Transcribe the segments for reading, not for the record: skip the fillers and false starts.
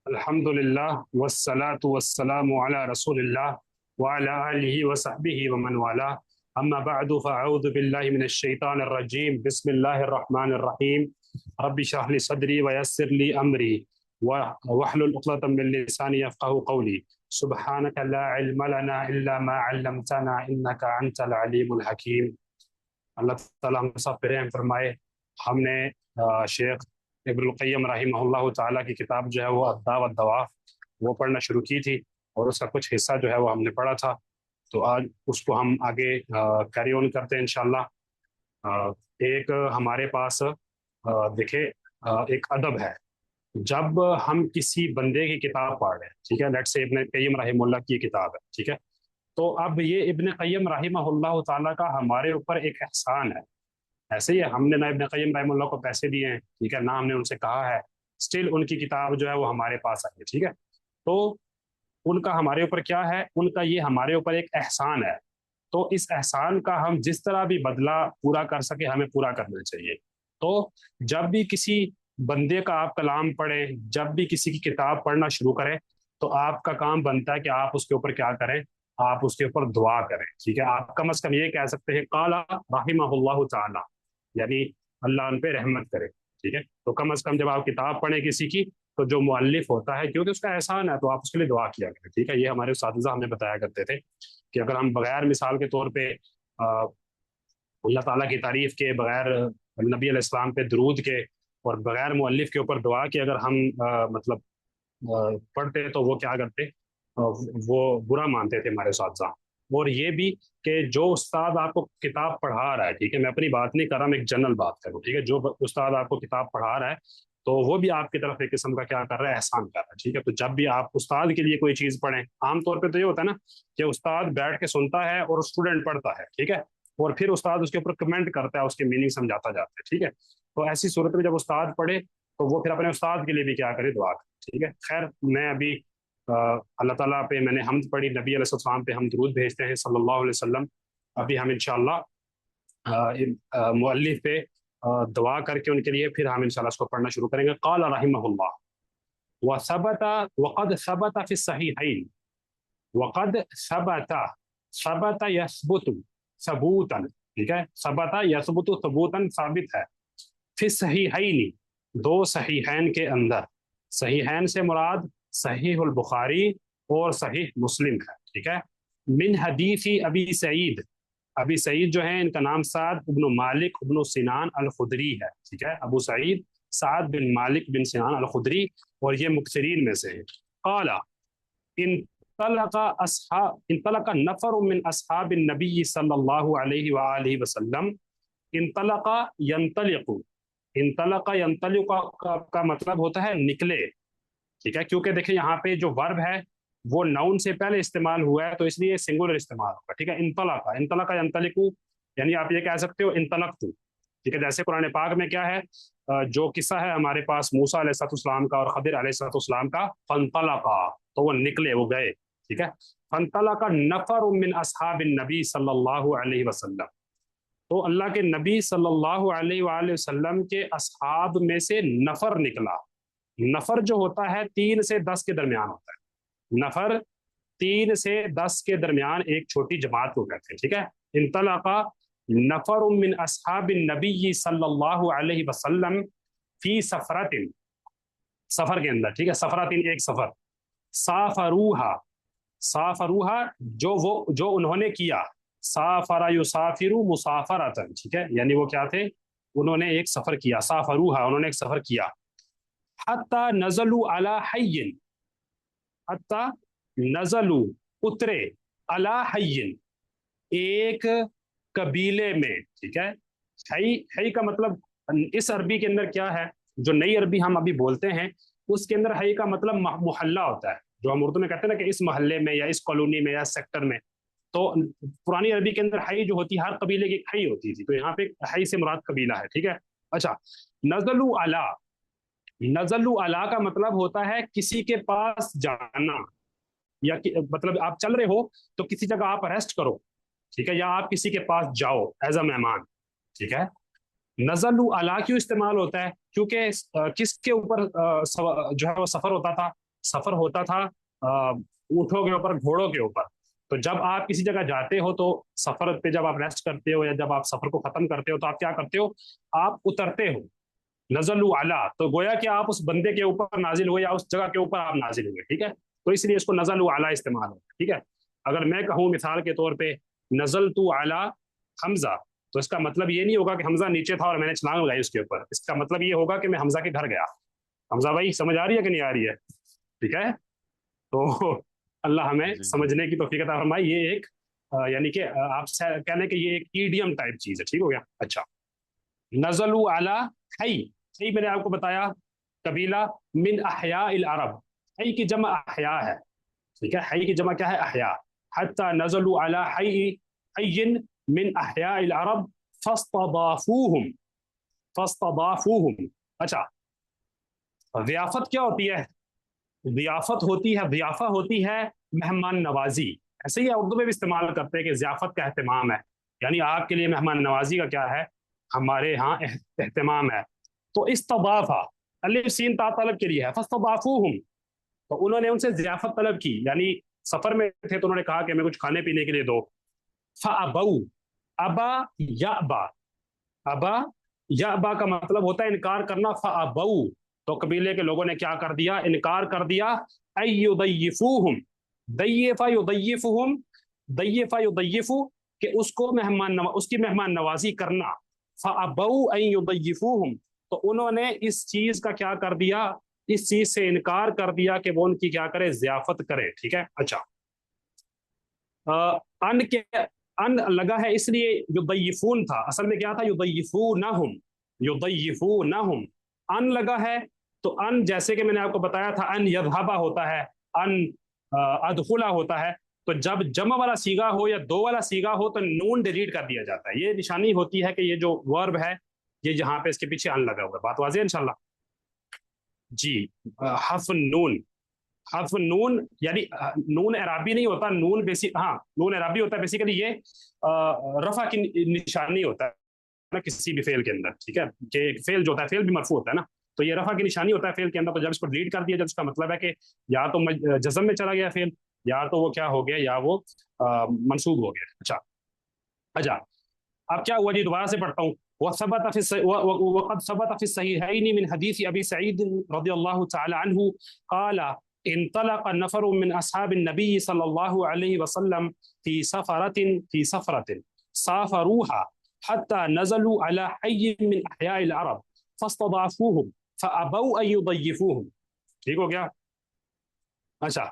अल्हम्दुलिल्लाह वस्सलातु वस्सलामु अला रसूलिल्लाह व अला आलिहि व सहबिहि व मन वाला अम्मा बअदु फअऊज़ु बिल्लाहि मिनश शैतानिर रजीम बिस्मिल्लाहिर रहमानिर रहीम रब्बि इश्रह ली सदरी व यस्सिर ली अमरी व वहलुल उक़दतम मिन लिसानी यफ़क़हू क़ौली सुब्हानका ला इल्म लना इल्ला मा अल्लमतना इन्नका अंतल अलीमुल हकीम। अल्लाह ताला हम सब पे रहम फरमाए। हमने शेख इब्नुल क़य्यिम रहमहुल्लाह ताला की किताब जो है वो अद्दा व दवा वो पढ़ना शुरू की थी और उसका कुछ हिस्सा जो है वो हमने पढ़ा था। तो आज उसको हम आगे कैरी ऑन करते हैं इंशाल्लाह। एक हमारे पास देखे एक अदब है। जब हम किसी बंदे की किताब पढ़ रहे हैं, ठीक है, लेट्स से इब्न क़य्यिम रहमहुल्लाह की किताब है, ठीक है, तो अब ये इब्न क़य्यिम रहमहुल्लाह ताला का हमारे ऊपर एक एहसान है। ऐसे ही है, हमने ना इब्न क़य्यिम रहमहुल्लाह को पैसे दिए हैं, ठीक है, ना हमने उनसे कहा है, स्टिल उनकी किताब जो है वो हमारे पास आई है, ठीक है। तो उनका हमारे ऊपर क्या है, उनका ये हमारे ऊपर एक एहसान है। तो इस एहसान का हम जिस तरह भी बदला पूरा कर सके हमें पूरा करना चाहिए। तो जब भी किसी बंदे का आप कलाम पढ़ें, जब भी किसी की किताब पढ़ना शुरू करें, तो आपका काम बनता है कि आप उसके ऊपर क्या करें, आप उसके ऊपर दुआ करें, ठीक है। आप कम अज कम ये कह सकते हैं काला रहिमहुल्लाहु ताला, यानी अल्लाह उन पे रहमत करे, ठीक है। तो कम अज कम जब आप किताब पढ़ें किसी की, तो जो मुअल्लिफ होता है, क्योंकि उसका एहसान है, तो आप उसके लिए दुआ किया करें, ठीक है। ये हमारे उस्ताद हमें बताया करते थे कि अगर हम बगैर मिसाल के तौर पे अल्लाह ताला की तारीफ के, बगैर नबी अलैहिस्सलाम पे दरूद के और बगैर मुअल्लिफ के ऊपर दुआ के अगर हम मतलब पढ़ते तो वो क्या करते, वो बुरा मानते थे हमारे उस्ताद। और ये भी कि जो उस्ताद आपको किताब पढ़ा रहा है, ठीक है, मैं अपनी बात नहीं कर रहा, मैं एक जनरल बात करूँ, ठीक है, जो उस्ताद आपको किताब पढ़ा रहा है तो वो भी आपकी तरफ एक किस्म का क्या कर रहा है, एहसान कर रहा है, ठीक है। तो जब भी आप उस्ताद के लिए कोई चीज़ पढ़ें, आमतौर पर तो ये होता है ना कि उस्ताद बैठ के सुनता है और स्टूडेंट पढ़ता है, ठीक है, और फिर उस्ताद उसके ऊपर कमेंट करता है, उसके मीनिंग समझाता जाता है, ठीक है। तो ऐसी सूरत में जब उस्ताद पढ़े तो वो फिर अपने उस्ताद के लिए भी क्या करे, दुआ करे, ठीक है। खैर, मैं अभी अल्लाह ताला पे मैंने हमद पढ़ी, नबी अलैहिस्सलाम पे हम दुरूद भेजते हैं सल्लल्लाहु अलैहि वसल्लम। अभी हम इंशाअल्लाह मुअल्लिफ पे दुआ करके उनके लिए फिर हम इंशाअल्लाह इसको पढ़ना शुरू करेंगे। क़ाल रहिमहुल्लाह व सबता वक़द सबता फ़ी सहीहैन वक़द सबता सबता यसबुतु सबूतन, ठीक है, सबता यसबुतु सबूतन साबित है, फिर सहीहैन दो सहीहैन के अंदर, सहीहैन से मुराद सहीहुल बुखारी और सहीह मुस्लिम है, ठीक है। मिन हदीसी अबी सईद, अबी सईद जो है इनका नाम साद इब्न मालिक इब्न सिनान अल खुदरी है, ठीक है, अबू सईद साद बिन मालिक बिन सिनान अल खुदरी, और ये मुक्सरीन में से है। काला इन तलका नफर मिन अस्हाब नबी सल्लल्लाहु अलैहि व आलिहि वसल्लम, इन तलका यंतलिकु, इन तलका यंतलिकु का मतलब होता है निकले, ठीक है, क्योंकि देखिए यहाँ पे जो वर्ब है वो नाउन से पहले इस्तेमाल हुआ है तो इसलिए सिंगुलर इस्तेमाल होगा, ठीक है। इंतलका यंतलिकु, यानी आप ये कह सकते हो इंतलक्तु, ठीक है। जैसे कुरान पाक में क्या है, जो किस्सा है हमारे पास मूसा अलैहिस्सलाम का और खदिर अलैहिस्सलाम का, फंतलका, तो वो निकले, वो गए, ठीक है। फंतलका नफर मिन अस्हाबिन नबी सल्लल्लाहु अलैहि वसल्लम, तो अल्लाह के नबी सल्लल्लाहु अलैहि वसल्लम के असहाब में से नफर निकला। नफर जो होता है 3 से 10 के दरमियान होता है, नफर 3 से 10 के दरमियान एक छोटी जमात को कहते हैं, ठीक है। इंतलका नफर मिन अस्हाबिन नबी सल्लल्लाहु अलैहि वसल्लम फी सफरतिन, सफर के अंदर, ठीक है, सफरतिन एक सफर, साफरूहा, साफरूहा जो उन्होंने किया, साफरा युसाफिरु मुसाफरतन, ठीक है, यानी वो क्या थे, उन्होंने एक सफर किया, साफरूहा उन्होंने एक सफर किया, हत्ता नजलु अला हय्यिन, हत्ता नजलु उतरे, अला हय्यिन एक कबीले में, ठीक है। हई हई का मतलब इस अरबी के अंदर क्या है, जो नई अरबी हम अभी बोलते हैं उसके अंदर हई का मतलब मोहल्ला होता है, जो हम उर्दू में कहते हैं ना कि इस मोहल्ले में या इस कॉलोनी में या सेक्टर में। तो पुरानी अरबी के अंदर हई जो होती है, हर कबीले की हई होती थी, तो यहाँ पे हई से मुराद कबीला है, ठीक है। अच्छा, नजलु अला, नजलु अला का मतलब होता है किसी के पास जाना, या मतलब आप चल रहे हो तो किसी जगह आप रेस्ट करो, ठीक है, या आप किसी के पास जाओ एज अ मेहमान, ठीक है। नजलु अला क्यों इस्तेमाल होता है, क्योंकि किसके ऊपर जो है वो सफर होता था, सफर होता था ऊँटों के ऊपर, घोड़ों के ऊपर। तो जब आप किसी जगह जाते हो तो सफर पे जब आप रेस्ट करते हो या जब आप सफर को खत्म करते हो तो आप क्या करते हो, आप उतरते हो। नजलु अला, तो गोया कि आप उस बंदे के ऊपर नाजिल हुए या उस जगह के ऊपर आप नाजिल हुए, ठीक है। तो इसलिए इसको नजलु अला इस्तेमाल हो, ठीक है। अगर मैं कहूँ मिसाल के तौर पे नजल तू अला हमजा, तो इसका मतलब ये नहीं होगा कि हमजा नीचे था और मैंने छलांग लगाई उसके ऊपर। इसका मतलब ये होगा कि मैं हमजा के घर गया। हमजा भाई समझ आ रही है कि नहीं आ रही है? ठीक है। तो अल्लाह हमें जी जी। समझने की तौफीक अता फरमाए। ये एक यानी कि आप कहने के ये एक ईडियम टाइप चीज है, ठीक हो गया। अच्छा, नजलु अला हई, हई मैंने आपको बताया कबीला मिन अहया इल अरब। हई की जमा अहया है, ठीक है। हई की जमा क्या है? अहया। हत्ता नजलु अला हई हय्यिन मिन अहया इल अरब फस्तदाफूहुम, फस्तदाफूहुम। अच्छा, ज़ियाफत क्या होती है? ज़ियाफत होती है, ज़ियाफ़ा होती है मेहमान नवाजी। ऐसे ही उर्दू में भी इस्तेमाल करते हैं कि ज़ियाफत का एहतमाम है, यानी आपके लिए मेहमान नवाजी का क्या है, हमारे यहाँ एहतमाम है। तो इस्तदाफा अलिफ सीन ता तलब के लिए है, फस्तदाफूहुम, तो उन्होंने उनसे ज़ियाफत तलब की, यानी सफर में थे तो उन्होंने कहा कि हमें कुछ खाने पीने के लिए दो। फ़अबऊ, अबा याबा, अबा याबा का मतलब होता है इनकार करना। फ़अबऊ, तो कबीले के लोगों ने क्या कर दिया? इनकार कर दिया। अय्युदय्यिफूहुम, दय्यफा युदय्यिफुहुम, दय्यफा युदय्यिफु, कि उसको उसकी मेहमान नवाजी करना। फ़अबऊ अन युदय्यिफूहुम, तो उन्होंने इस चीज का क्या कर दिया? इस चीज से इनकार कर दिया कि वो उनकी क्या करे? ज़ियाफत करे, ठीक है। अच्छा, अन के अन लगा है इसलिए युदय्यिफून था, असल में क्या था? युदय्यिफूनहुम, युदय्यिफूनहुम। अन लगा है, तो अन जैसे कि मैंने आपको बताया था, अन यذهب होता है, अन अदखुला होता है। तो जब जमा वाला सीगा हो या दो वाला सीगा हो तो नून डिलीट कर दिया जाता है। ये निशानी होती है कि ये जो वर्ब है ये यहाँ पे इसके पीछे अन लगा हुआ है। बात वाज़ेह है इंशाल्लाह? जी, हर्फ नून, हर्फ नून यानी नून एराबी नहीं होता, नून बेसिक, हाँ नून एराबी होता है बेसिकली। ये रफा की निशानी होता है ना किसी भी फेल के अंदर, ठीक है। कि फेल जो होता है, फेल भी मरफू होता है ना, तो ये रफा की निशानी होता है फेल के अंदर। तो जब इसको डिलीट कर दिया, जब इसका मतलब है कि या तो जज्म में चला गया फेल, या तो वो क्या हो गया, या वो मंसूब हो गया। अच्छा, अच्छा, अब क्या हुआ जी? दोबारा से पढ़ता हूँ। वक़द सबत फी सहीहैन मिन हदीस अबी सईद रज़ियल्लाहु तआला अन्हु क़ाल इंतलक़ नफ़रुन मिन अस्हाबिन नबी सल्लल्लाहु अलैहि वसल्लम फी सफ़रतिन साफ़रूहा हत्ता नज़लू अला हय्यिन मिन अहयाइल अरब फस्तज़ाफ़ूहुम फ़अबौ अन युज़य्यिफ़ूहुम। ठीक हो गया? अच्छा,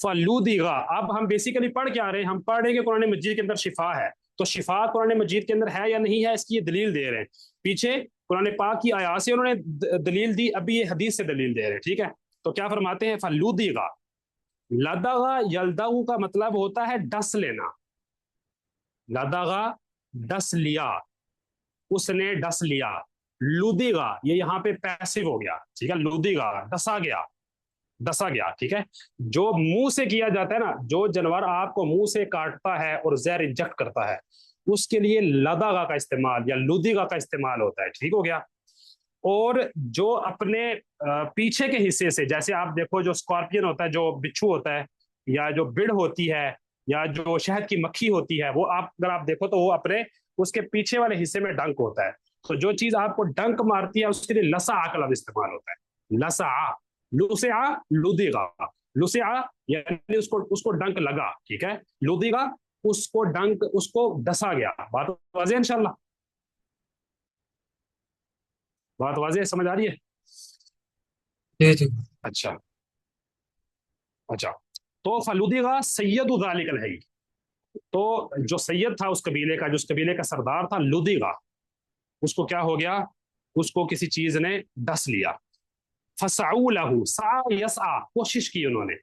फलूदिगा, अब हम बेसिकली पढ़ क्या रहे हैं? हम पढ़ रहे हैं कि कुरान मजीद के अंदर शिफा है। तो शिफा कुरान मजीद के अंदर है या नहीं है, इसकी ये दलील दे रहे हैं। पीछे कुरान पाक की आयत से उन्होंने दलील दी, अभी ये हदीस से दलील दे रहे हैं, ठीक है। तो क्या फरमाते हैं? फलूदिगा, लदगा यलदगु का मतलब होता है डस लेना। लदगा डस लिया, उसने डस लिया। लुदिगा ये यहाँ पे पैसिव हो गया, ठीक है। लुदिगा डसा गया, डसा गया, ठीक है। जो मुंह से किया जाता है ना, जो जानवर आपको मुंह से काटता है और जहर इंजेक्ट करता है, उसके लिए लदागा का इस्तेमाल या लुदिगा का इस्तेमाल होता है, ठीक हो गया। और जो अपने पीछे के हिस्से से, जैसे आप देखो जो स्कॉर्पियन होता है, जो बिच्छू होता है, या जो बिड़ होती है, या जो शहद की मक्खी होती है, वो आप अगर आप देखो तो वो अपने उसके पीछे वाले हिस्से में डंक होता है। तो जो चीज आपको डंक मारती है उसके लिए लसा का लफ्ज इस्तेमाल होता है। लसा, लुसिया, लुदिगा। लुसिया यानी उसको उसको डंक लगा, ठीक है। लुदिगा उसको डंक, उसको डसा गया। बात वाज़ेह इंशाल्लाह? बात वाज़ेह समझ आ रही है? जी जी। अच्छा, अच्छा, तो फलुदिगा सैयद जालिकल है। तो जो सैयद था उस कबीले का, जो उस कबीले का सरदार था, लुदिगा, उसको क्या हो गया? उसको किसी चीज ने डस लिया। फसाऊ लहू, सा यसा, कोशिश की उन्होंने।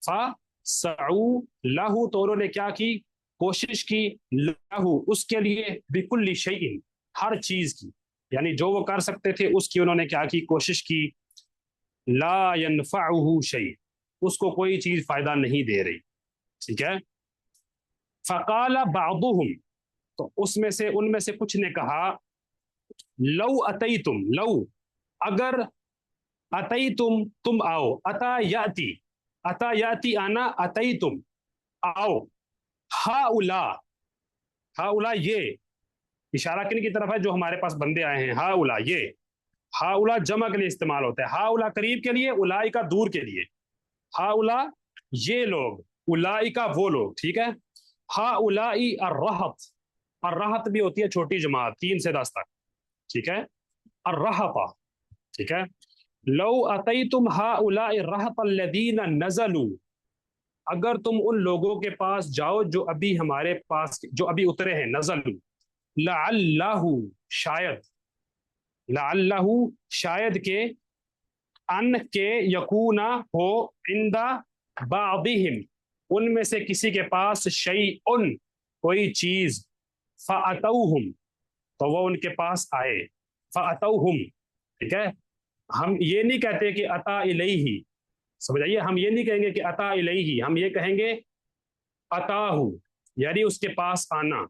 फसाऊ लहू, तो उन्होंने क्या की? कोशिश की। लहू उसके लिए, बिकुल्ली शैइन, हर चीज की, यानी जो वो कर सकते थे उसकी उन्होंने क्या की? कोशिश की। ला यनफअहु शै, उसको कोई चीज फायदा नहीं दे रही, ठीक है। फ़क़ाल बादुहुम, तो उसमें से, उनमें से कुछ ने कहा, लौ अतई तुम, लौ अगर अतईतुम तुम आओ, अता याती आना, अतईतुम आओ, हाउला हाउला ये इशारा किन की तरफ है, जो हमारे पास बंदे आए हैं, हाउला ये, हाउला जमा के लिए इस्तेमाल होता है, हाउला करीब के लिए, उलाई का दूर के लिए, हाउला ये लोग, उलाई का वो लोग, ठीक है। हाउलाई अर्रहत, अर्रहत भी होती है छोटी जमात 3 से 10 तक, ठीक है, अर्रहता, ठीक है। लो अतईतुम हाउलाई अर्रहत अल्लदीना नज़लू, अगर तुम उन लोगों के पास जाओ जो अभी हमारे पास, जो अभी उतरे हैं, नज़लू, लअल्लाहु शायद, लअल्लाहु शायद के, अन के, यकूना हो, इंदा बादिहिम उनमें से किसी के पास, शैउन कोई चीज, फ़अतौहुम तो वो उनके पास आए, फ़अतौहुम, ठीक है। हम ये नहीं कहते कि अता इलैहि, समझ आइए, हम ये नहीं कहेंगे कि अता इलैहि, हम ये कहेंगे अताहु, यानी उसके पास आना,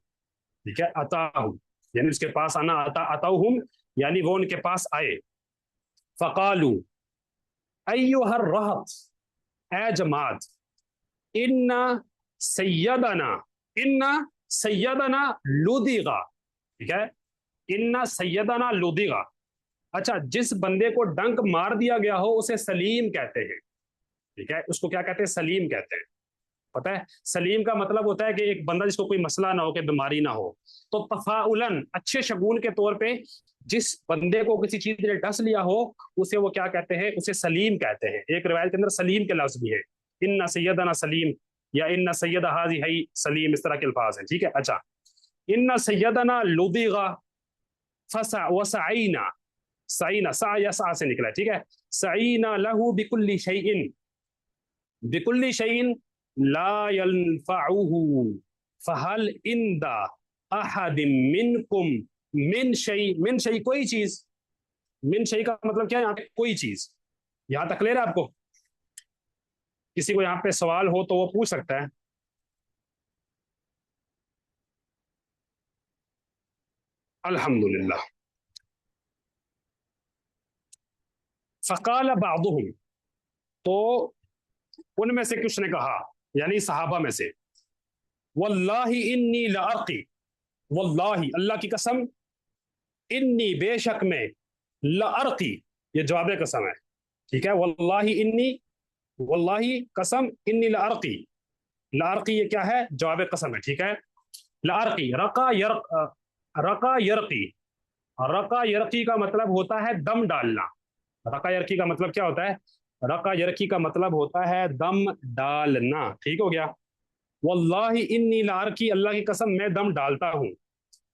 ठीक है, अताहु यानी उसके पास आना, अताहुम यानी वो उनके पास आए। फ़क़ालू अय्युहर रहत, ए जमात, इन्ना सैयदना, इन्ना सैयदना लुदिगा, ठीक है, इन्ना सैयदना लुदिगा, अच्छा जिस बंदे को डंक मार दिया गया हो उसे सलीम कहते हैं, ठीक है, उसको क्या कहते हैं, सलीम कहते हैं। पता है सलीम का मतलब होता है कि एक बंदा जिसको कोई मसला ना हो, कि बीमारी ना हो, तो तफाउलन अच्छे शगुन के तौर पे जिस बंदे को किसी चीज ने डस लिया हो उसे वो क्या कहते हैं, उसे सलीम कहते हैं। एक रिवायत के अंदर सलीम के लफ्ज भी है, इन्ना सैयदना सलीम या इन्ना सैयद हाजी है सलीम, इस तरह के अल्फाज हैं, ठीक है। अच्छा, इन्ना सैयदना लुदिगा फसा वसईना, सईना सा या सा से निकला है, ठीक है, सईना लहू बिकुल्ली शैइन, बिकुल्ली शैइन ला यनफउहु फहल इंदा अहदिम मिनकुम मिन शै, मिन शै कोई चीज, मिन शै का मतलब क्या है यहाँ पे, कोई चीज। यहां तक क्लियर है आपको? किसी को यहाँ पे सवाल हो तो वो पूछ सकता है। अल्हम्दुलिल्लाह। फ़क़ाल बादुहुम, तो उनमें से कुछ ने कहा, यानी सहाबा में से, वल्लाहि इन्नी लअर्की, वल्लाहि अल्लाह की कसम, इन्नी बेशक में, लअर्की ये जवाब कसम है, ठीक है, वल्लाहि इन्नी, वल्लाहि कसम, इन्नी लअर्की, लअर्की ये क्या है, जवाब कसम है, ठीक है। लअर्की रका यरक, रका यरकी, रका यरकी का मतलब होता है दम डालना। रका यरकी का मतलब क्या होता है, रका यरकी का मतलब होता है दम डालना, ठीक हो गया। वल्लाहि इन्नी लारकी, अल्लाह की कसम मैं दम डालता हूं।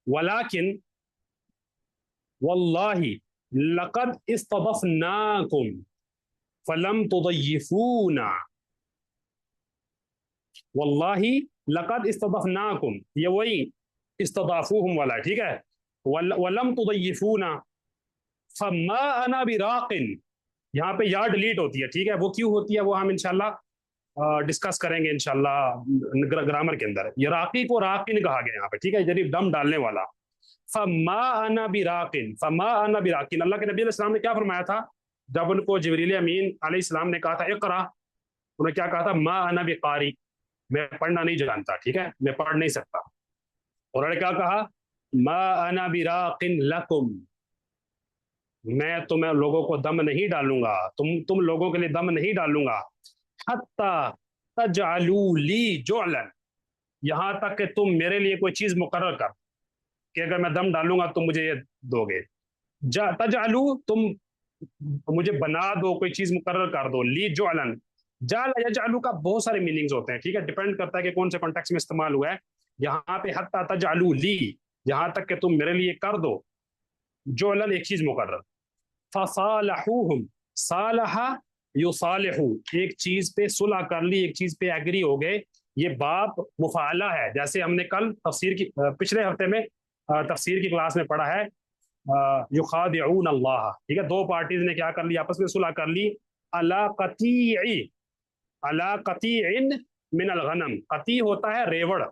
वलाकिन वल्लाहि लक़द इस्तदफ़नाकुम फलम तुदय्यिफूना, वल्लाहि लक़द इस्तदफ़नाकुम ये वही इस्तदाफूहुम वाला है, ठीक है। वलम तुदय्यिफूना फमा अना बिराकिन, यहाँ पे या डिलीट होती है, ठीक है, वो क्यों होती है वो हम इंशाल्लाह डिस्कस करेंगे इंशाल्लाह ग्रामर के अंदर। ये राकी को राकिन कहा गया यहाँ पे, ठीक है, यदि दम डालने वाला। फमा अना बिराकिन, फमा अना बिराकिन, अल्लाह के नबी अलैहि सलाम ने क्या फरमाया था जब उनको जिब्रील अमीन अलैहि सलाम ने कहा था इक़रा, उन्होंने क्या कहा था, मा अना बिकारी, मैं पढ़ना नहीं जानता, ठीक है, मैं पढ़ नहीं सकता। और उन्होंने क्या कहा, मा अना बिराकिन लकुम, मैं तुम्हें लोगों को दम नहीं डालूंगा, तुम लोगों के लिए दम नहीं डालूंगा। हत्ता तजअलू ली जुअलन, यहां तक कि तुम मेरे लिए कोई चीज मुकर्रर कर, कि अगर मैं दम डालूंगा तुम मुझे ये दोगे। तजअलू तुम मुझे बना दो, कोई चीज मुकर्रर कर दो, ली जुअलन, जाल यजअलू का बहुत सारे मीनिंग्स होते हैं, ठीक है, डिपेंड करता है कि कौन से कॉन्टेक्स्ट में इस्तेमाल हुआ है। यहाँ पे हत्ता तजअलू ली, यहां तक कि तुम मेरे लिए कर दो, जुअलन एक चीज मुकर्रर। फसालहुहुम, सालहा युसालिहु, एक चीज पे सुलह कर ली, एक चीज पे एग्री हो गए, ये बाप मुफाला है। जैसे हमने कल तफसीर की पिछले हफ्ते में तफसीर की क्लास में पढ़ा है, युखादिऊन अल्लाह, ठीक है, दो पार्टीज ने क्या कर ली, आपस में सुलह कर ली, अला कतीई, अला कतीइन मिनल गनम, कती होता है रेवड़,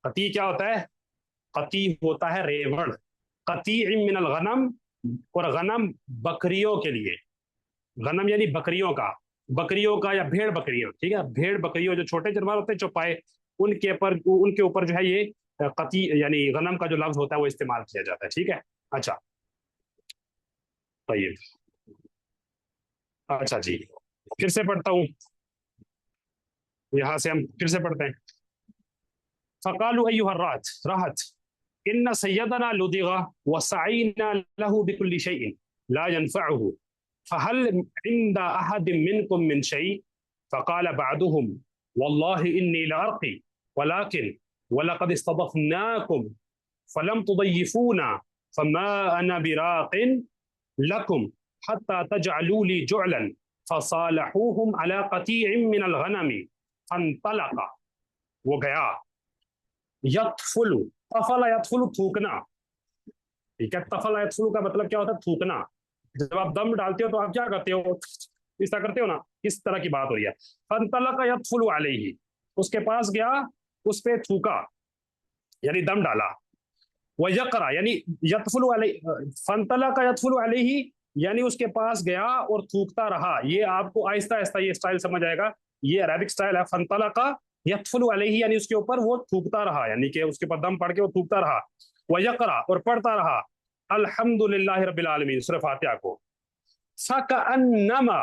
कती क्या होता है, कती होता है रेवड़, कती मिनल गनम, और गनम बकरियों के लिए, गनम यानी बकरियों का या भेड़ बकरियां, ठीक है, भेड़ बकरियों जो छोटे जानवर होते हैं चौपाए, उनके ऊपर जो है ये कती यानी गनम का जो लफ्ज होता है वो इस्तेमाल किया जाता है, ठीक है। अच्छा, طيب, अच्छा जी, फिर से पढ़ता हूँ, यहाँ से हम फिर से पढ़ते हैं। फ़क़ालू अय्युहर राहत इन्न सय्यदना लुदिगा व सईना लहु बिकुल्लि शैइन ला यनफ़अहु फ़हल इंद अहद मिनकुम मिन शै फ़क़ाल बअदुहुम वल्लाहि इन्नी लअर्क़ी वलाकिन वलक़द इस्तज़फ़नाकुम फलम तुज़य्यिफ़ूना फमा अना बिराक़िन लकुम हत्ता तजअलू ली जुअलन फ़सालहूहुम अला क़तीअम मिनल गनम फ़ंतलक़ा, वो गया, यतफुलु, तफला यतफुलु थूकना, ठीक है। तफला यतफुलु का मतलब क्या होता है? थूकना। जब आप दम डालते हो तो आप क्या करते हो? इस तरह करते हो ना, इस तरह की बात हो रही है। फंतलका यतफुलु अलैहि, उसके पास गया, उस पे थूका यानी दम डाला। व यकरा यानी यतफुलु अलैहि, फंतलका यतफुलु अलैहि यानी उसके पास गया और थूकता रहा। ये आपको आहिस्ता आहिस्ता ये स्टाइल समझ आएगा, ये अरबिक स्टाइल है। फंतलका यतफुलु अलैहि यानी उसके ऊपर वो थूकता रहा, यानी कि उसके ऊपर दम पड़ के वो थूकता रहा। व यकरा और पढ़ता रहा अल्हम्दुलिल्लाहि रब्बिल आलमीन, सूरह फातिहा को। फकअन्नमा,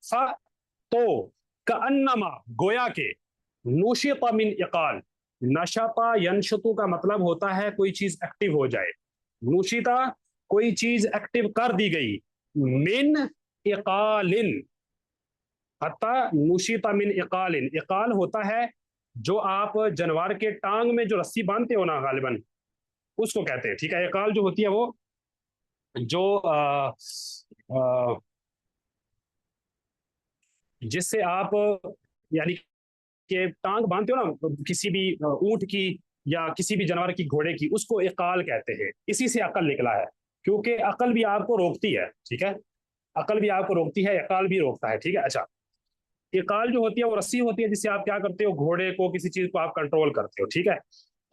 फ तो, कअन्नमा गोया के, नुशिता मिन इकाल, नशता यनशतु का मतलब होता है कोई चीज एक्टिव हो जाए। नुशिता कोई चीज एक्टिव कर दी गई, मिन इकालिन, हत्ता नुशिता मिन इकालिन, इकाल होता है जो आप जानवर के टांग में जो रस्सी बांधते हो ना, गालिबन उसको कहते हैं, ठीक है। इकाल जो होती है वो जो आ, जिससे आप यानी कि टांग बांधते हो ना किसी भी ऊंट की या किसी भी जानवर की, घोड़े की, उसको इकाल कहते हैं। इसी से अकल निकला है, क्योंकि अकल भी आपको रोकती है, ठीक है। अकल भी आपको रोकती है, इकाल भी रोकता है, ठीक है। अच्छा, इकाल जो होती है वो रस्सी होती है जिससे आप क्या करते हो, घोड़े को, किसी चीज को आप कंट्रोल करते हो, ठीक है।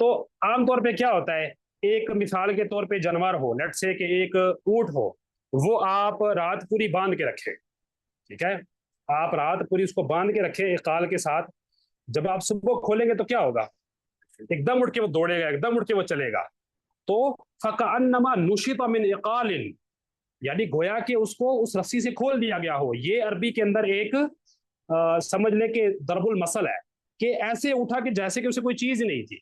तो आमतौर पे क्या होता है, एक मिसाल के तौर पे जानवर हो, लेट्स से कि एक ऊंट हो, वो आप रात पूरी बांध के रखे, ठीक है। आप रात पूरी उसको बांध के रखे इकाल के साथ। जब आप सुबह खोलेंगे तो क्या होगा, एकदम उठ के वो दौड़ेगा, एकदम उठ के वो चलेगा। तो फकअन्नमा नुशिता मिन इकालिन यानी गोया कि उसको उस रस्सी से खोल दिया गया हो। ये अरबी के अंदर एक समझ ले कि दरबुल मसल है, कि ऐसे उठा कि जैसे कि उसे कोई चीज ही नहीं थी।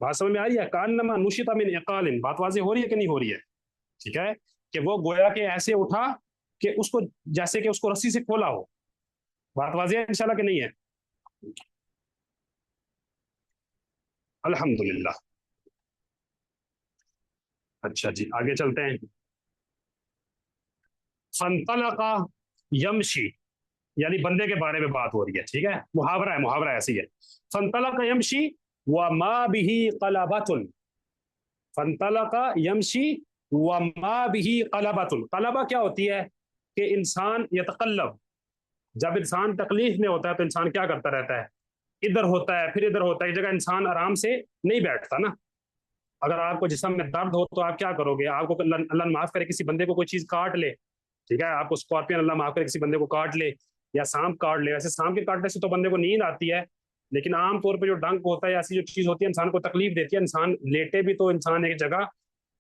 बात समझ में आ रही है? कान्नमा नुशिता मिन इकालिन, बात वाज़ेह हो रही है कि नहीं हो रही है? ठीक है, कि वो गोया के ऐसे उठा कि उसको जैसे कि उसको रस्सी से खोला हो। बात वाज़ेह है इंशाल्लाह कि नहीं है? अल्हम्दुलिल्लाह। अच्छा जी, आगे चलते हैं। फंतलका यमशी यानी बंदे के बारे में बात हो रही है, ठीक है। मुहावरा है, मुहावरा ऐसी है। फंतलका यमशी व मा बिही कलबतुन, फंतलका यमशी व मा बिही कलबतुन। कलबा क्या होती है कि इंसान यतकल्लब, जब इंसान तकलीफ में होता है तो इंसान क्या करता रहता है, इधर होता है फिर इधर होता है, एक जगह इंसान आराम से नहीं बैठता ना। अगर आपको जिस्म में दर्द हो तो आप क्या करोगे, आपको अल्लाह माफ करे किसी बंदे को कोई चीज काट ले, ठीक है, आपको स्कॉर्पियन अल्लाह माफ करे किसी बंदे को काट ले या सांप काट ले। वैसे सांप के काटने से तो बंदे को नींद आती है, लेकिन आम तौर पर जो डंक होता है, ऐसी जो चीज होती है इंसान को तकलीफ देती है, इंसान लेटे भी तो इंसान एक जगह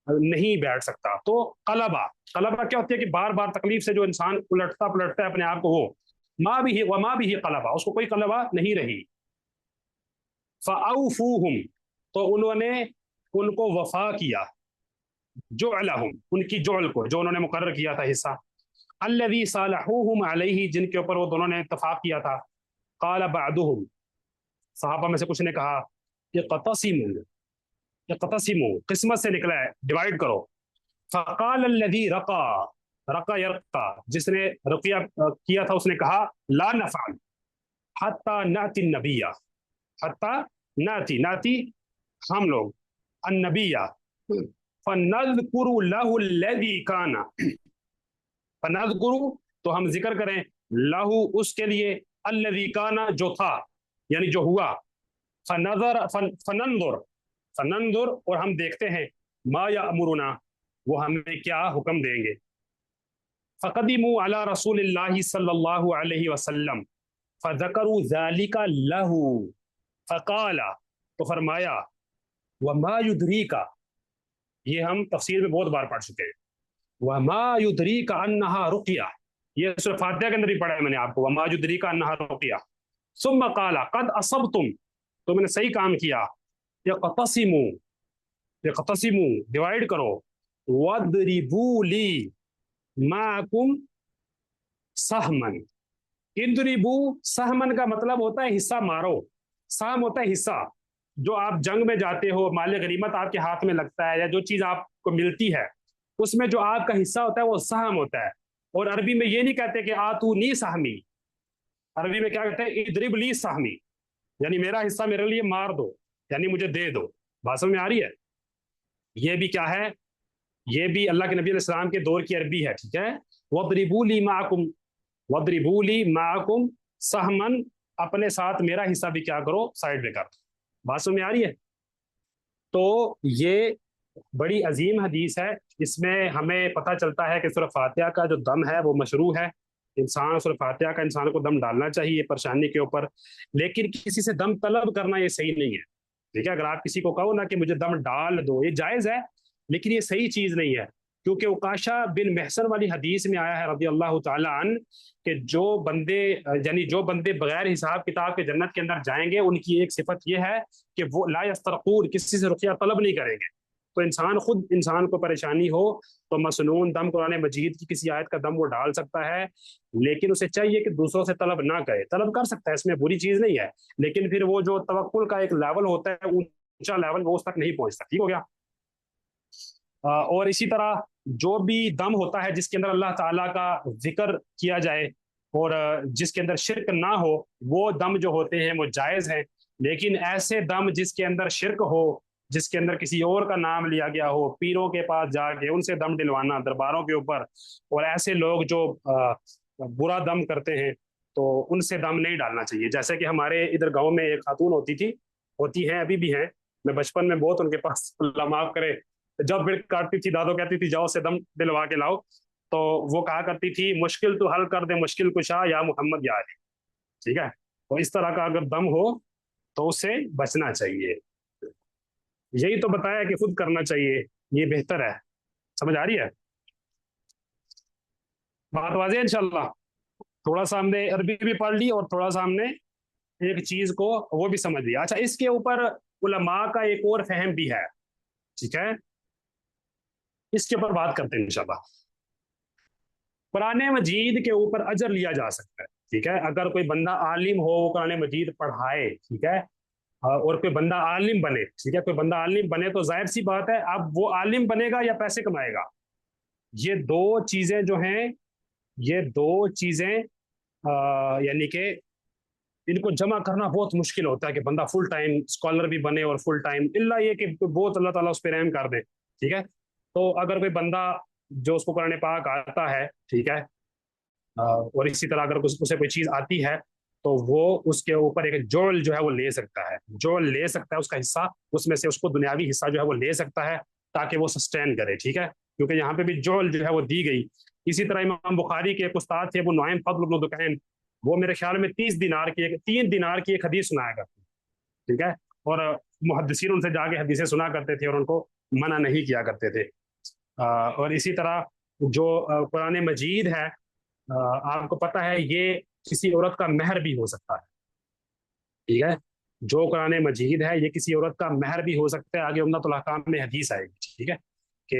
नहीं बैठ सकता। तो कलबा, कलबा क्या होती है कि बार बार तकलीफ से जो इंसान उलटता पुलटता है अपने आप को, वो माँ भी व माँ भी ही कलबा, उसको कोई कलबा नहीं रही। फ़अऊफ़ूहुम, तो उन्होंने उनको वफा किया, जो अलहुम उनकी जोल को, जो उन्होंने मुकर्रर किया था हिस्सा, अल्लज़ी सालहूहुम अलैहि जिनके ऊपर वो दोनों ने इत्तफाक किया था। क़ाल बअदुहुम, सहाबा में से कुछ ने कहा, इक़तसिमू, इक़तसिमू किस्मत से निकला है, डिवाइड करो। फ़क़ाल अल्लज़ी रक़ा, रक़ा यरक़ा, जिसने रुक़या किया था उसने कहा, ला नफ़अल हत्ता नाती नबिया, हत्ता नाती, नाती हम लोग, अन्नबिया, फनज़कुरु लहु लज़ी काना, फनज़कुरु तो हम जिक्र करें, लहु उसके लिए, अल्लज़ी काना जो था यानी जो हुआ, फनज़र फनंजुर, फनंजुर और हम देखते हैं, मा या अमुरुना वो हमें क्या हुक्म देंगे। फ़क़दिमू अला रसूलिल्लाहि सल्लल्लाहु अलैहि वसल्लम फ़ज़करू ज़ालिका लहू फ़क़ाला, तो फरमाया वमा युद्रीका, ये हम तफसीर में बहुत बार पढ़ चुके हैं, वमा युद्रीका अन्नहा रुक़या, ये सूरह फातिहा के अंदर भी पढ़ा है मैंने आपको, वमा युद्रीका अन्नहा रुक़या, सुम्मा क़ाला क़द असबतुम, तो मैंने सही काम किया, यक़तसिमू, यक़तसिमू डिवाइड करो, वद्रिबू ली माकुम सहमन, इद्रिबू सहमन का मतलब होता है हिस्सा मारो, सहम होता है हिस्सा, जो आप जंग में जाते हो, माल गनीमत आपके हाथ में लगता है या जो चीज आपको मिलती है उसमें जो आपका हिस्सा होता है वो सहम होता है। और अरबी में ये नहीं कहते कि आतू नी सहमी, अरबी में क्या कहते हैं, इद्रिब ली सहमी, यानी मेरा हिस्सा मेरे लिए मार दो, यानी मुझे दे दो। बात समझ में आ रही है? ये भी क्या है, ये भी अल्लाह के नबी अलैहि सलाम के दौर की अरबी है, ठीक है। वद्रिबू ली माकुम, वद्रिबू ली माकुम सहमन, अपने साथ मेरा हिस्सा भी क्या करो, साइड में कर दो। बात समझ में आ रही है? तो ये बड़ी अजीम हदीस है, इसमें हमें पता चलता है कि सूरह फातिहा का जो दम है वो मशरू है, इंसान सूरह फातिहा का इंसान को दम डालना चाहिए परेशानी के ऊपर, लेकिन किसी से दम तलब करना ये सही नहीं है, ठीक है। अगर आप किसी को कहो ना कि मुझे दम डाल दो, ये जायज़ है, लेकिन ये सही चीज़ नहीं है, क्योंकि उकाशा बिन महसन वाली हदीस में आया है रज़ी अल्लाह तआला अन कि जो बंदे, यानी जो बंदे बगैर हिसाब किताब के जन्नत के अंदर जाएंगे उनकी एक सिफत यह है कि वो ला यस्तरकून, किसी से रुक़या तलब नहीं करेंगे। तो इंसान खुद इंसान को परेशानी हो तो मसनून दम कुरान मजीद की किसी आयत का दम वो डाल सकता है, लेकिन उसे चाहिए कि दूसरों से तलब ना करे। तलब कर सकता है, इसमें बुरी चीज़ नहीं है, लेकिन फिर वो जो तवक्कुल का एक लेवल होता है, ऊंचा लेवल, वो उस तक नहीं पहुंचता। ठीक हो गया? और इसी तरह जो भी दम होता है जिसके अंदर अल्लाह ताला का जिक्र किया जाए और जिसके अंदर शिरक ना हो, वो दम जो होते हैं वो जायज़ हैं। लेकिन ऐसे दम जिसके अंदर शिरक हो, जिसके अंदर किसी और का नाम लिया गया हो, पीरों के पास जाके उनसे दम दिलवाना दरबारों के ऊपर, और ऐसे लोग जो बुरा दम करते हैं तो उनसे दम नहीं डालना चाहिए। जैसे कि हमारे इधर गांव में एक खातून होती थी, होती हैं, अभी भी हैं, मैं बचपन में बहुत उनके पास, अल्लाह माफ करे, जब बिड़ काटती थी दादो कहती थी जाओ से दम दिलवा के लाओ, तो वो कहा करती थी मुश्किल तो हल कर दे मुश्किल कुशा या मोहम्मद या अली। ठीक है, तो इस तरह का अगर दम हो तो उससे बचना चाहिए। यही तो बताया कि खुद करना चाहिए, ये बेहतर है। समझ आ रही है बात? वाज़ेह है इंशाल्लाह। थोड़ा सा हमने अरबी भी पढ़ ली और थोड़ा सा हमने एक चीज को वो भी समझ लिया। अच्छा, इसके ऊपर उलमा का एक और फहम भी है, ठीक है, इसके ऊपर बात करते हैं इंशाल्लाह। कुरान मजीद के ऊपर अजर लिया जा सकता है, ठीक है, अगर कोई बंदा आलिम हो, वो कुरान मजीद पढ़ाए, ठीक है, और कोई बंदा आलिम बने, ठीक है, कोई बंदा आलिम बने तो जाहिर सी बात है अब वो आलिम बनेगा या पैसे कमाएगा, ये दो चीजें जो हैं, ये दो चीजें यानी कि इनको जमा करना बहुत मुश्किल होता है कि बंदा फुल टाइम स्कॉलर भी बने और फुल टाइम, इल्ला ये कि बहुत अल्लाह ताला उस पर रहम कर दे, ठीक है। तो अगर कोई बंदा जो उसको कुरान पाक आता है, ठीक है, और इसी तरह अगर उसे कोई चीज आती है तो वो उसके ऊपर एक जोल जो है वो ले सकता है, जोल ले सकता है, उसका हिस्सा उसमें से उसको दुनियावी हिस्सा जो है वो ले सकता है ताकि वो सस्टेन करे, ठीक है, क्योंकि यहाँ पे भी जोल जो है वो दी गई। इसी तरह इमाम बुखारी के एक उस्ताद थे, वो नुआइम फضल इब्न दुकैन, वो मेरे ख्याल में 30 दिनार की एक 3 दिनार की एक हदीस सुनाया करते, ठीक है, और मुहद्दिसीन उनसे जाके हदीसें सुना करते थे और उनको मना नहीं किया करते थे। और इसी तरह जो कुरान मजीद है, आपको पता है ये किसी औरत का महर भी हो सकता है, ठीक है, जो कुरान मजीद है ये किसी औरत का महर भी हो सकता है। आगे उम्मतुल अहकाम में हदीस आएगी, ठीक है, कि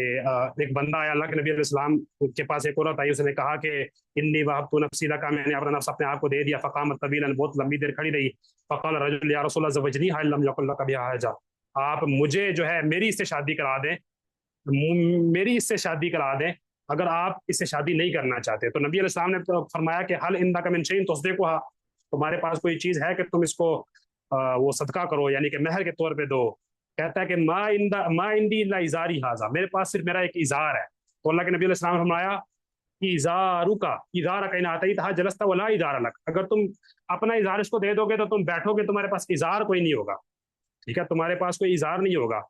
एक बंदा आया अल्लाह के नबी अलैहि सलाम के पास, एक औरत आई, उसने कहा कि इन्नी वहबतु नफ्सी लका, मैंने अपना नफ्स अपने आप को दे दिया। फ़क़ामत तवीलन, बहुत लंबी देर खड़ी रही। फ़क़ाल रजुल या रसूल अल्लाह ज़वजनी हल लम यकुल लका बिहा हाजा, आप मुझे जो है मेरी इससे शादी करा दें, मेरी इससे शादी करा दें अगर आप इससे शादी नहीं करना चाहते। तो नबी अलैहि सलाम ने तो फरमाया कि हल इंदका मिन शैइन तुस्दिकुहा, तुम्हारे पास कोई चीज़ है कि तुम इसको वो सदका करो, यानी कि महर के तौर पे दो। कहता है कि मा इंदी इल्ला इजारी हाजा, मेरे पास सिर्फ मेरा एक इजार है। तो अल्लाह के नबी अलैहि सलाम ने फरमाया इजारू का इजार का इनातई था जलस्ता वला इजार अलग, अगर तुम अपना इजार इसको दे दोगे तो तुम बैठोगे, तुम्हारे पास इजार कोई नहीं होगा, ठीक है, तुम्हारे पास कोई इजार नहीं होगा।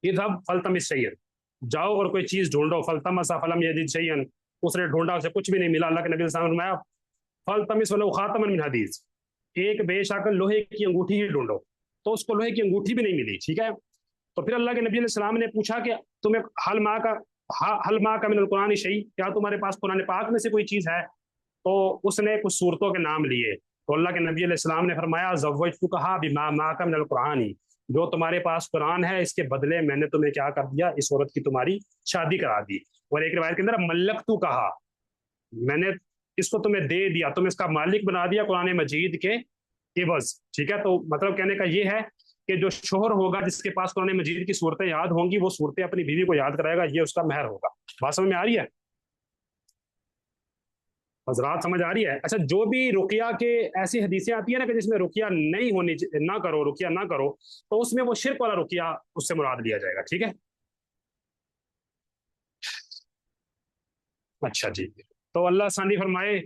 इज़हब फलतमिस शैयन, जाओ और कोई चीज ढूंढो, फलतमसा फलम यजिद शैयन, उसने ढूंढा, उसे कुछ भी नहीं मिला। अल्लाह के नबी सल्लल्लाहु अलैहि वसल्लम ने फरमाया, फल तमिस वलो खातमन मिन हदीस, एक बेशक लोहे की अंगूठी ही ढूंढो। तो उसको लोहे की अंगूठी भी नहीं मिली, ठीक है। तो फिर अल्लाह के नबी सलाम ने पूछा कि तुम्हें हल माँ का मिनल कुरान शई, क्या तुम्हारे पास कुरान पाक में से कोई चीज है? तो उसने कुछ सूरतों के नाम लिए। तो अल्लाह के नबी सलाम ने फरमाया, ज़व्वजतु कहा बिमा मा का मिनल कुरान, जो तुम्हारे पास कुरान है इसके बदले मैंने तुम्हें क्या कर दिया, इस औरत की तुम्हारी शादी करा दी। और एक रिवायत के अंदर मल्लक तू कहा, मैंने इसको तुम्हें दे दिया, तुम्हें इसका मालिक बना दिया कुरान मजीद के एवज, ठीक है। तो मतलब कहने का ये है कि जो शोहर होगा जिसके पास कुरान मजीद की सूरतें याद होंगी, वो सूरतें अपनी बीवी को याद कराएगा, ये उसका महर होगा। बात समझ में आ रही है? हजरात समझ आ रही है? अच्छा, जो भी रुकिया के ऐसी हदीसें आती है ना कि जिसमें रुकिया नहीं होनी, ना करो रुकिया ना करो, तो उसमें वो शिरक वाला रुकिया उससे मुराद लिया जाएगा, ठीक है। अच्छा जी, तो अल्लाह सानी फरमाए।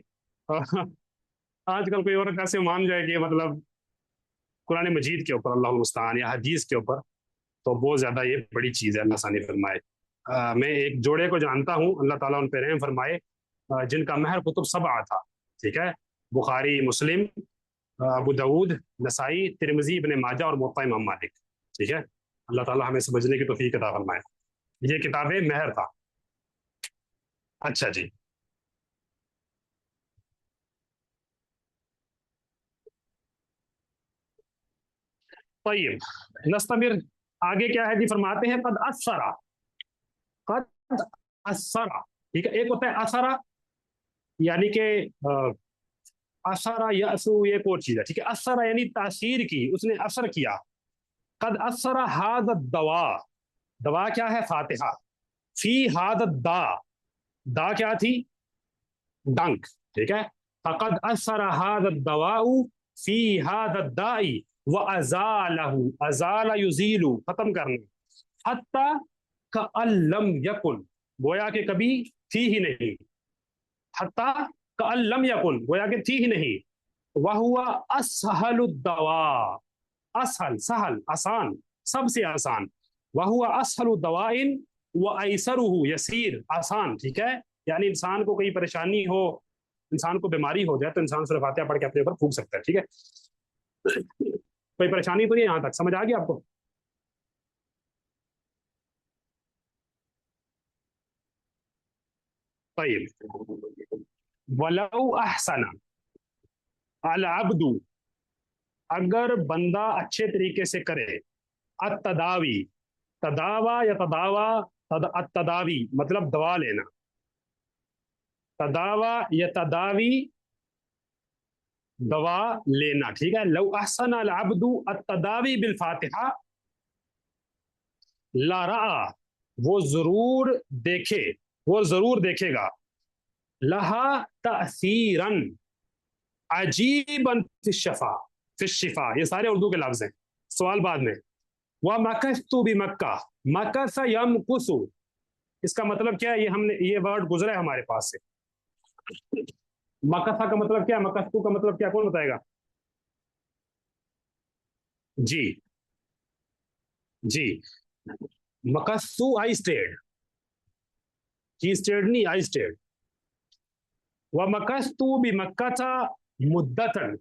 आजकल कोई औरत ऐसे मान जाए कि मतलब कुरान मजीद के ऊपर अल्लाह मुस्तान या हदीस के ऊपर, तो बहुत ज्यादा ये बड़ी चीज है। अल्लाह सानी फरमाए। मैं एक जोड़े को जानता हूँ, अल्लाह ताला उन पर रहम फरमाए, जिनका महर कुतुब सबआ था, ठीक है। बुखारी, मुस्लिम, अबू दाऊद, नसाई, तिरमिजी, इब्ने माजा और मुवत्ता इमाम मालिक, ठीक है। अल्लाह ताला हमें समझने की तौफीक अता फरमाए। ये किताबें महर था। अच्छा जी। तय्यब, नस्तमिर। आगे क्या है जी, फरमाते हैं कद असरा, कद असरा, ठीक है। एक होता है असरा, यानी कि असरा या असू, ये एक और चीज है, ठीक है। असरा यानी तासीर की, उसने असर किया। कद असरा हाद दवा, दवा क्या है? फातिहा। फी हाद दा, दा क्या थी? डंक, ठीक है। फकद असर हाद दवाउ फी हाद दाई व अजालहु, अजाला युजीलु, खत्म करना। हत्ता का अल्लम यकुन, गोया के कभी थी ही नहीं। हत्ता का अल्लम यकुन, गोया के थी ही नहीं। वह हुआ असहल दवा, असहल, सहल, आसान, सबसे आसान। वह हुआ असहल दवाइन व ऐसरुहु यसीर, आसान, ठीक है। यानी इंसान को कोई परेशानी हो, इंसान को बीमारी हो जाए, तो इंसान सूरह फातिहा पढ़ के अपने ऊपर फूंक सकता है, ठीक है। कोई परेशानी तो नहीं, यहां तक समझ आ गया आपको? तय्यब, वलौ अहसना अल अब्दु, अगर बंदा अच्छे तरीके से करे, अतदावी, तदावा या तदावा, तदावी मतलब दवा लेना, तदावा या तदावी दवा लेना, ठीक है। लौ अहसन अल अब्दु अतदावी बिल फातिहा ला रआ, वो जरूर देखे, वो जरूर देखेगा, लहा तअसीरन अजीबन फिशफा, फिशिफा, ये सारे उर्दू के लफ्ज हैं। सवाल बाद में। वह मकस्तु भी मक्का, मकसा यमकुसु, इसका मतलब क्या है? ये हमने ये वर्ड गुजरा है हमारे पास से। मकसा का मतलब क्या है? मकस्तु का मतलब क्या, कौन बताएगा? जी, जी। मकस्सु आई स्टेड, ही स्टेड नहीं, आई स्टेड। व मकस्तु भी मक्का था मुद्दतन,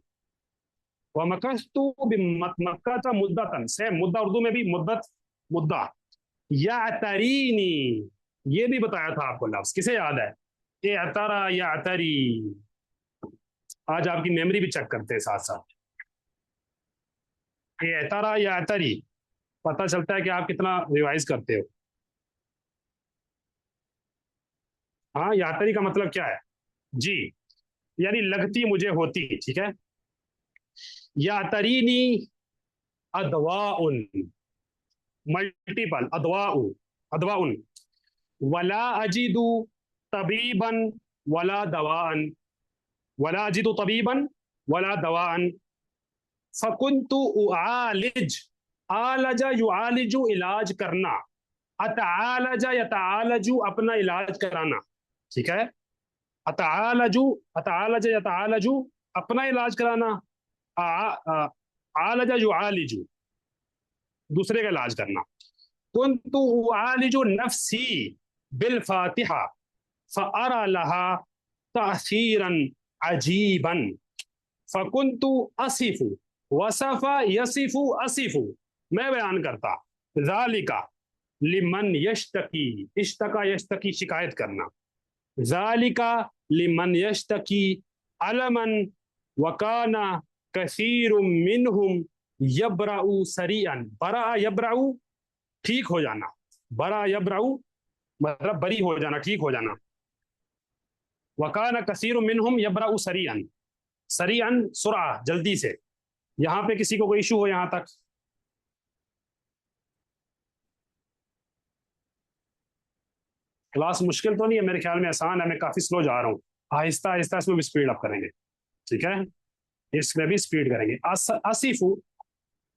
व मकस्तु भी मक्का था मुद्दतन, से मुद्दा उर्दू में भी मुद्दत, मुद्दा। या तरीनी, ये भी बताया था आपको लफ्ज, किसे याद है? ए अतरा या अतरी, आज आपकी मेमोरी भी चेक करते हैं साथ साथ। ए अतरा या अतरी, पता चलता है कि आप कितना रिवाइज करते हो। हाँ, या अतरी का मतलब क्या है? जी, यानी लगती मुझे होती, ठीक है। या तरीनी अदवाउन, मल्टीपल अदवाउ, अदवाउन। वला अजीदु तबीबन वला दवान, वला अजीदु तबीबन वला दवान। फकुंतु उआलिज, आलजा युआलिजु, इलाज करना। अतआलजा यतआलजु, अपना इलाज कराना, ठीक है। अतआलजु, अतआलजा यतआलजु, अपना इलाज कराना। आलजा युआलिजु, दूसरे का इलाज करना। कुंतु उआलिजु नफ्सी बिल फातिहा, फ़अरा लहा तासीरन अजीबन फ़कुन्तु असिफु वसफ़ा यसिफु असिफु। मैं बयान करता, ज़ालिका लिमन यश्तकी, इश्तका यश्तकी शिकायत करना, ज़ालिका लिमन यश्तकी अलमन वकाना कसीरुम मिनहुम यब्राउ सरीअन। बरा यब्राउ ठीक हो जाना, बरा यब्राउ मतलब बरी हो जाना, ठीक हो जाना। वकाना कसीरुम मिनहुम यब्राउ सरीअन, सरीअन सुरा जल्दी से। यहाँ पे किसी को कोई इशू हो यहाँ तक? क्लास मुश्किल तो नहीं है, मेरे ख्याल में आसान है, मैं काफी स्लो जा रहा हूँ। आहिस्ता आहिस्ता इसमें भी स्पीड अप करेंगे, ठीक है, इसमें भी स्पीड करेंगे। असिफु,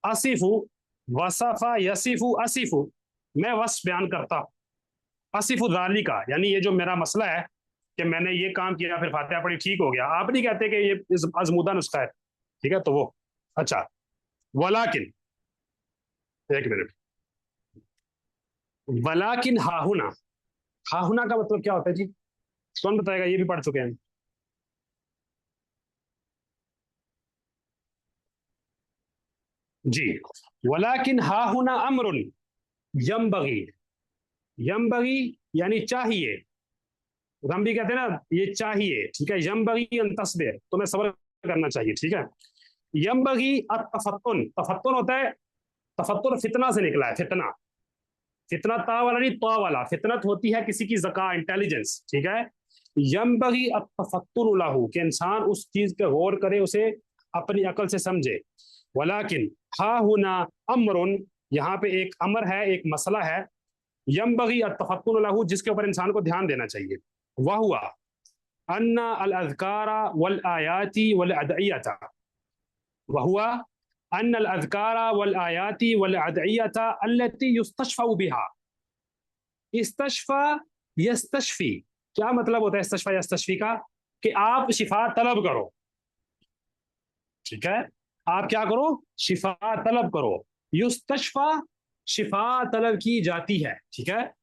असिफु वसफा यसिफु असिफु, मैं वस बयान करता, असिफु ज़ालिका यानी ये जो मेरा मसला है कि मैंने ये काम किया फिर फातिहा पढ़ी ठीक हो गया, आप नहीं कहते कि ये आजमूदा नुस्खा है, ठीक है, तो वो अच्छा। वलाकिन, एक मिनट, वलाकिन हाहुना, हाहुना का मतलब क्या होता है जी? कौन बताएगा? ये भी पढ़ चुके हैं। जी, वलाकिन हाहुना अमरुन यमबगी, यमबगी यानी चाहिए, हम भी कहते हैं ना ये चाहिए, ठीक है। यमबगी अन तस्बिर, तुम्हें सब्र करना चाहिए, ठीक है। यमबगी तफत्तुन, तफत्तुन होता है, तफत्तुन फितना से निकला है, फितना, फितना ता वाला नहीं ता वाला, फितनत होती है किसी की ज़का, इंटेलिजेंस, ठीक है। यमबगी तफत्तुन लहू, कि इंसान उस चीज पे गौर करे, उसे अपनी अकल से समझे। वलाकिन हा हुना अमरुन, यहाँ पे एक अमर है, एक मसला है, यमबगी तफत्तुन लहू, जिसके ऊपर इंसान को ध्यान देना चाहिए। वह हुआ अन्ना अल अज़कारा वल आयाती वल अदइयता, वह हुआ अन अल अज़कारा वल आयाती वल अदइयता अल्लती युस्तशफ़अ बिहा। इस्तशफा यस्तशफी, क्या मतलब होता है इस्तशफा यस्तशफी का? कि आप शिफा तलब करो, ठीक है, आप क्या करो? शिफा तलब करो। युस्तशफा, शिफा तलब की जाती है, ठीक है।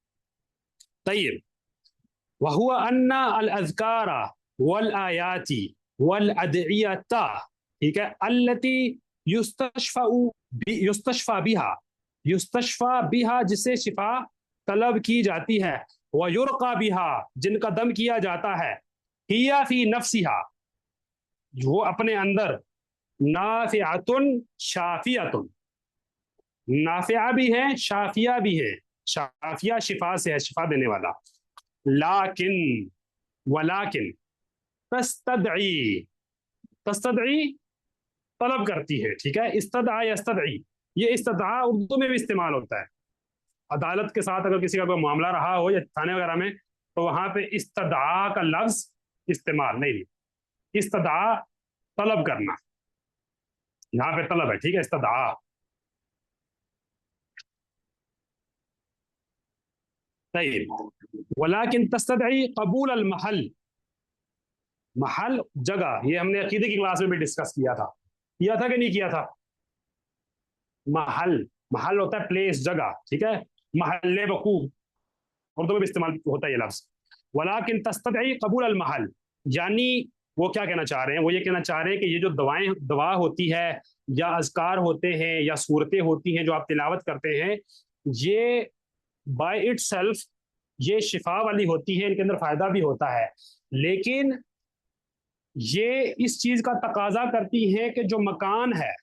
तय्यब, वहुआ अन्ना अल अज़कारा वल आयाती वल अदइयता, ठीक है, अल्लती युस्तशफा बिहा, युस्तशफा बिहा जिससे शिफा तलब की जाती है, व युरका बिहा जिनका दम किया जाता है, हिया फी नफ्सिहा वो अपने अंदर, नाफियातुन शाफियातुन, नाफिया भी है शाफिया भी है, शाफिया शिफा से है, शिफा देने वाला। लाकिन, वलाकिन तस्तदई, तस्तदई तलब करती है, ठीक है। इस्तदा यस्तदई, ये इस्तदा उर्दू में भी इस्तेमाल होता है। अदालत के साथ अगर किसी का कोई मामला रहा हो या थाने वगैरह में, तो वहां पे इस्तदा का लफ्ज इस्तेमाल नहीं, इस्तदा तलब करना, यहाँ पे तलब है, ठीक है, इस्तदा। सही, वलाकिन तस्तदई कबूल अल महल, महल जगह, ये हमने अकीदे की क्लास में भी डिस्कस किया था कि नहीं किया था? महल, महल होता है प्लेस, जगह, ठीक है। महल वकू उर्दू में भी इस्तेमाल होता है ये लफ्ज। वलाकिन तस्तदई कबूल अल महल, यानी वो क्या कहना चाह रहे हैं? वो ये कहना चाह रहे हैं कि ये जो दवाएं, दवा होती है या अजकार होते हैं या सूरतें होती हैं जो आप तिलावत करते हैं, ये बाय इट सेल्फ ये शिफा वाली होती है, इनके अंदर फायदा भी होता है, लेकिन ये इस चीज का तकाजा करती है कि जो मकान है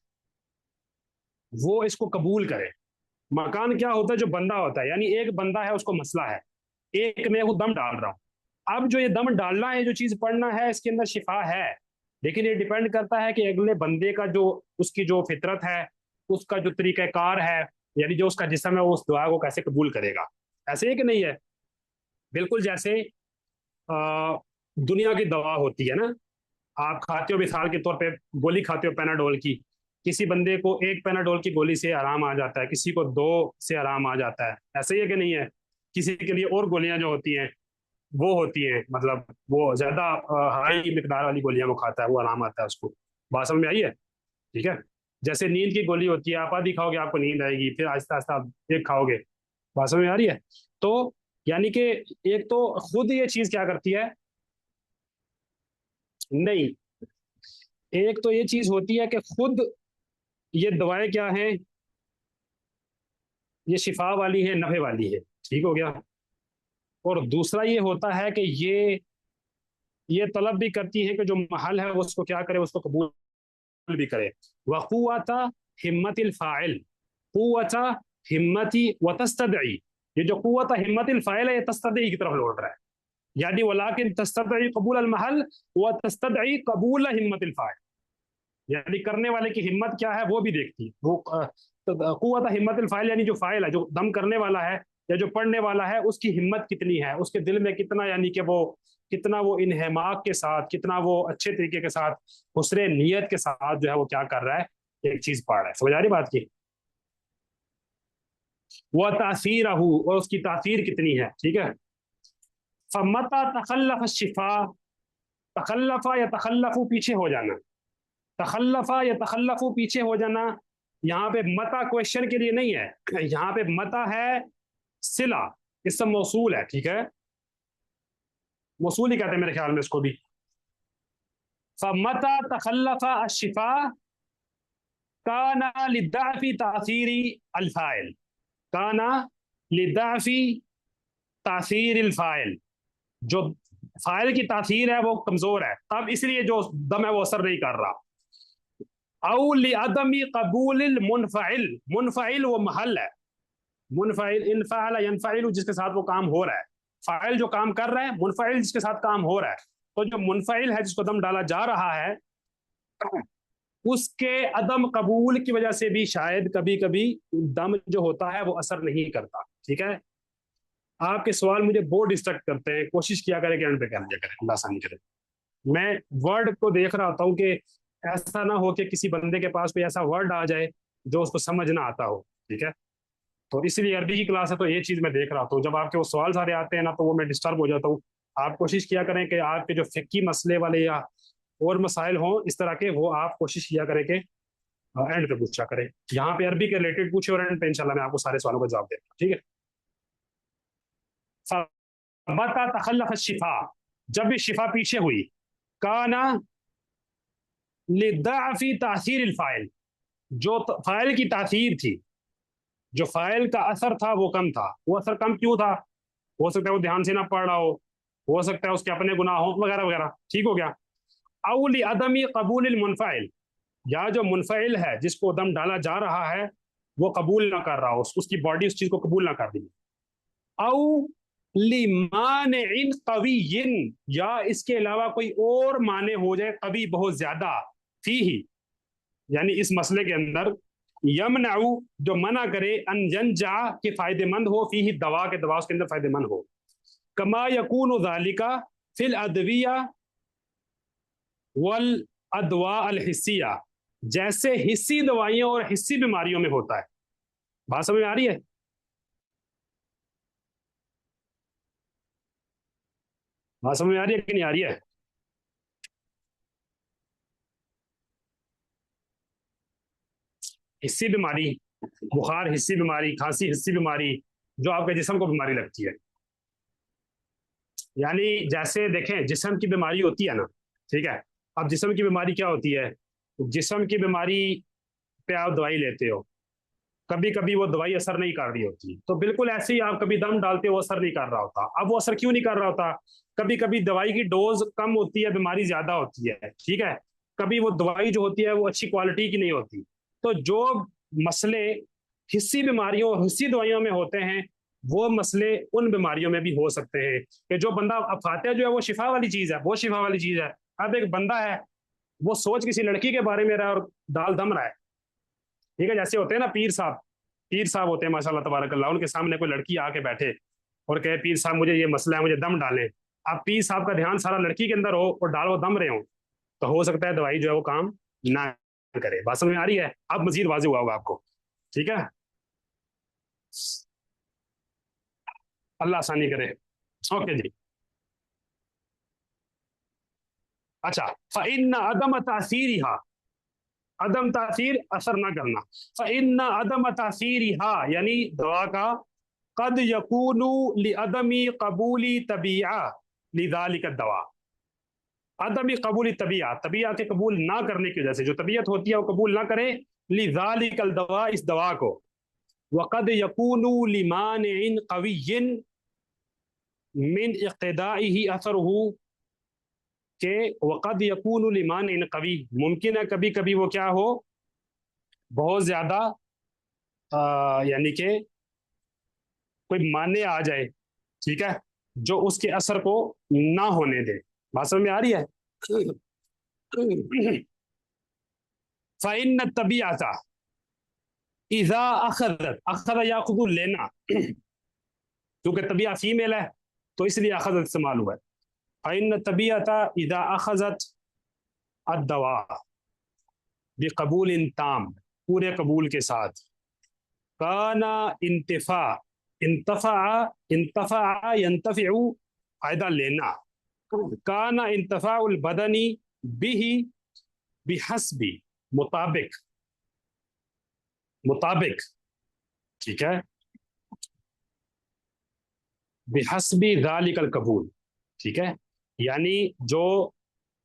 वो इसको कबूल करे। मकान क्या होता है? जो बंदा होता है, यानी एक बंदा है उसको मसला है, एक मैं वो दम डाल रहा हूं, अब जो ये दम डालना है, जो चीज पढ़ना है, इसके अंदर शिफा है, लेकिन ये डिपेंड करता है कि अगले बंदे का जो, उसकी जो फितरत है, उसका जो तरीक़ाकार है, यानी जो उसका जिस्म है, वो उस दुआ को कैसे कबूल करेगा। ऐसे ही कि नहीं है? बिल्कुल जैसे दुनिया की दवा होती है ना, आप खाते हो, मिसाल के तौर पे गोली खाते हो पैनाडोल की, किसी बंदे को एक पैनाडोल की गोली से आराम आ जाता है, किसी को दो से आराम आ जाता है, ऐसे ही है कि नहीं है? किसी के लिए और गोलियां जो होती हैं वो होती हैं, मतलब वो ज्यादा हाई मिकदार वाली गोलियां वो खाता है, वो आराम आता है उसको। बात समझ में आई है? ठीक है। जैसे नींद की गोली होती है, आप आधी खाओगे आपको नींद आएगी, फिर आहिस्ता आहिस्ता आप एक खाओगे। बात समझ में आ रही है? तो یعنی کہ ایک تو خود یہ چیز کیا کرتی ہے، نہیں، ایک تو یہ چیز ہوتی ہے کہ خود یہ دوائیں کیا ہیں، یہ شفا والی ہے، نفع والی ہے، ٹھیک ہو گیا. اور دوسرا یہ ہوتا ہے کہ یہ طلب بھی کرتی ہے کہ جو محل ہے وہ اس کو کیا کرے، اس کو قبول بھی کرے. وقوت ہمت الفاعل، قوت ہمتی وتستدعی، یہ جو قوت ہمت الفاعل ہے یہ تستدعی کی طرف لوٹ رہا ہے، یعنی ولیکن تستدعی قبول المحل وتستدعی قبول ہمت الفاعل، یعنی کرنے والے کی ہمت کیا ہے وہ بھی دیکھتی ہے. وہ قوت ہمت الفاعل یعنی جو فاعل ہے، جو دم کرنے والا ہے یا جو پڑھنے والا ہے، اس کی ہمت کتنی ہے، اس کے دل میں کتنا، یعنی کہ وہ کتنا وہ انہماک کے ساتھ، کتنا وہ اچھے طریقے کے ساتھ، حسن نیت کے ساتھ جو ہے وہ کیا کر رہا ہے، ایک چیز پڑھ رہا ہے. سمجھ آ رہی بات کی؟ وہ تاثیر اور اس کی تاثیر کتنی ہے، ٹھیک ہے. فمتا تخلف الشفا، تخلف یا تخلف پیچھے ہو جانا، تخلف یا تخلف پیچھے ہو جانا. یہاں پہ متا کوشچن کے لیے نہیں ہے، یہاں پہ متا ہے صلہ، اسم موصول ہے، ٹھیک ہے، موصول ہی کہتے ہیں میرے خیال میں اس کو بھی. فمتا تخلف الشفا کان لضعف تاثیر الفاعل، کان لضعف تاثیر الفاعل، جو فاعل کی تاثیر ہے وہ کمزور ہے، تب اس لیے جو دم ہے وہ اثر نہیں کر رہا. او لعدم قبول المنفعل، منفعل وہ محل ہے، منفعل انفعل ينفعل جس کے ساتھ وہ کام ہو رہا ہے، فاعل جو کام کر رہا ہے، منفعل جس کے ساتھ کام ہو رہا ہے. تو جو منفعل ہے جس کو دم ڈالا جا رہا ہے، اس کے عدم قبول کی وجہ سے بھی شاید کبھی کبھی دم جو ہوتا ہے وہ اثر نہیں کرتا. ٹھیک ہے، آپ کے سوال مجھے بہت ڈسٹرکٹ کرتے ہیں، کوشش کیا کریں کہ اینڈ پہ کر لیا کریں، اللہ آسانی کرے. میں ورڈ کو دیکھ رہا ہوتا ہوں کہ ایسا نہ ہو کہ کسی بندے کے پاس کوئی ایسا ورڈ آ جائے جو اس کو سمجھ نہ آتا ہو. ٹھیک ہے، تو اس لیے عربی کی کلاس ہے تو یہ چیز میں دیکھ رہا ہوں، جب آپ کے وہ سوال سارے آتے ہیں نا تو وہ میں ڈسٹرب ہو جاتا ہوں. آپ کوشش کیا کریں کہ آپ کے جو فقہی مسئلے والے یا اور مسائل ہوں اس طرح کے، وہ آپ کوشش کیا کریں کہ اینڈ پہ پوچھا کریں. یہاں پہ عربی کے ریلیٹڈ پوچھے اور اینڈ پہ انشاءاللہ میں آپ کو سارے سوالوں کا جواب دے دوں. ٹھیک ہے، متا تخلف الشفا، جب بھی شفا پیچھے ہوئی، کانا لضعف تاثیر الفاعل، جو فاعل کی تاثیر تھی، جو فاعل کا اثر تھا وہ کم تھا. وہ اثر کم کیوں تھا؟ ہو سکتا ہے وہ دھیان سے نہ پڑھ رہا ہو سکتا ہے اس کے اپنے گناہ ہوں وغیرہ وغیرہ. ٹھیک ہو گیا. او لعدم قبول المنفعل، یا جو منفعل ہے جس کو دم ڈالا جا رہا ہے وہ قبول نہ کر رہا ہو، اس کی باڈی اس چیز کو قبول نہ کر دی. او لمانع قوی، یا اس کے علاوہ کوئی اور مانع ہو جائے، قوی بہت زیادہ، فیہ یعنی اس مسئلے کے اندر، یمنع جو منع کرے، ان ینجع کہ فائدہ مند ہو، فیہ دوا کے دوا اس کے اندر فائدہ مند ہو. کما یکون ذالک فی الادویہ والادواء الحسیہ، جیسے حسی دوائیوں اور حسی بیماریوں میں ہوتا ہے. بات سمجھ میں آ رہی ہے؟ بات سمجھ میں آ رہی ہے کہ نہیں آ رہی ہے؟ حسی بیماری، بخار حسی بیماری، کھانسی حسی بیماری، جو آپ کے جسم کو بیماری لگتی ہے. یعنی جیسے دیکھیں جسم کی بیماری ہوتی ہے نا، ٹھیک ہے، اب جسم کی بیماری کیا ہوتی ہے؟ جسم کی بیماری پہ آپ دوائی لیتے ہو، کبھی کبھی وہ دوائی اثر نہیں کر رہی ہوتی، تو بالکل ایسے ہی آپ کبھی دم ڈالتے ہو اثر نہیں کر رہا ہوتا. اب وہ اثر کیوں نہیں کر رہا ہوتا؟ کبھی کبھی دوائی کی ڈوز کم ہوتی ہے، بیماری زیادہ ہوتی ہے. ٹھیک ہے، کبھی وہ دوائی جو ہوتی ہے وہ اچھی کوالٹی کی نہیں ہوتی. تو جو مسئلے حسی بیماریوں اور حسی دوائیوں میں ہوتے ہیں وہ مسئلے ان بیماریوں میں بھی ہو سکتے ہیں. کہ جو بندہ اب فاتحہ جو ہے وہ شفا والی چیز ہے، وہ شفا والی چیز ہے. اب ایک بندہ ہے وہ سوچ کسی لڑکی کے بارے میں رہا اور ڈال دم رہا ہے. ٹھیک ہے، جیسے ہوتے ہیں نا پیر صاحب ہوتے ہیں ماشاء اللہ تبارک اللہ، ان کے سامنے کوئی لڑکی آ کے بیٹھے اور کہے پیر صاحب مجھے یہ مسئلہ ہے، مجھے دم ڈالیں. اب پیر صاحب کا دھیان سارا لڑکی کے اندر ہو اور ڈال وہ دم رہے ہوں، تو ہو سکتا ہے دوائی جو ہے وہ کام نہ کرے. بات سمجھ میں آ رہی ہے؟ اب مزید واضح ہوا ہوگا آپ کو. ٹھیک ہے، اللہ آسانی کرے. اوکے جی. اچھا، فإن عدم تاثیرها، عدم تاثیر اثر نہ کرنا، فإن عدم تاثیرها یعنی دوا کا قد यकूनु लिअदमी कबूली तबीआ लिज़ालिका दवा। अदमी कबूली तबीआ, तबीआ के कबूल ना करने की वजह से, जो तबीयत होती है वो कबूल ना करे, लिज़ालिकल दवा, इस दवा को। वक़द यकूनु लिमानिइन क़विय्यिन मिन इक़्तिदाइही असरहु, के वक़द यकूनु लिमानिइन क़वी, मुमकिन है कभी कभी वो क्या हो, बहुत ज्यादा यानी कि कोई माने आ जाए, ठीक है, जो उसके असर को ना होने दे। बात समझ में आ रही है? फ़इन्न तबीअता इज़ा अखज़त, अखज़ याख़ुज़ु लेना, क्योंकि तबीआ फीमेल है तो इसलिए अखज़त इस्तेमाल हुआ है। फ़इन्न तबीअता इज़ा अखज़त अद्दवा बिक़बूलिन ताम, पूरे कबूल के साथ, काना इंतफा, इंतफा, इंतफा यंतफिउ, फायदा लेना, काना इंतफाउल बदनी बिही बिहस्बी, मुताबिक, मुताबिक, ठीक है, बिहस्बी ज़ालिकल कबूल, ठीक है, यानी जो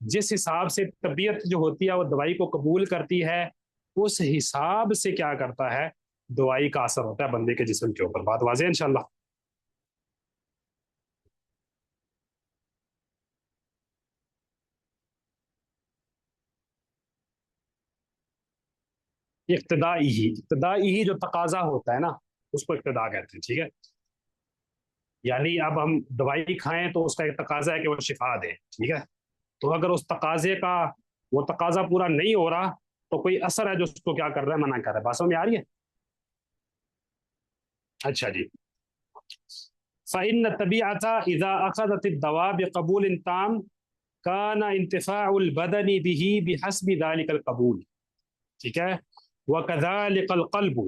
जिस हिसाब से तबीयत जो होती है वो दवाई को कबूल करती है, उस हिसाब से क्या करता है, दवाई का असर होता है बंदे के जिस्म के ऊपर। बात वाज़ेह है इंशाल्लाह? इक्तदाई ही जो तकाजा होता है ना, उसको इक्तदा कहते हैं, ठीक है। यानी अब हम दवाई खाएं तो उसका एक तकाजा है कि वो शिफा दे, ठीक है। तो अगर उस तकाजे का वो तकाजा पूरा नहीं हो रहा तो कोई असर है जो उसको क्या कर रहा है, मना कर रहा है। बात समझ में आ रही है? अच्छा जी। फ़इन्न तबीअता इज़ा अख़ज़त अद-दवा बिक़बूलिन ताम काना इंतिफ़ाउल बदनी बिही बिहस्बि ज़ालिकल क़बूल, ठीक है। वकज़ालिकल क़ल्बु,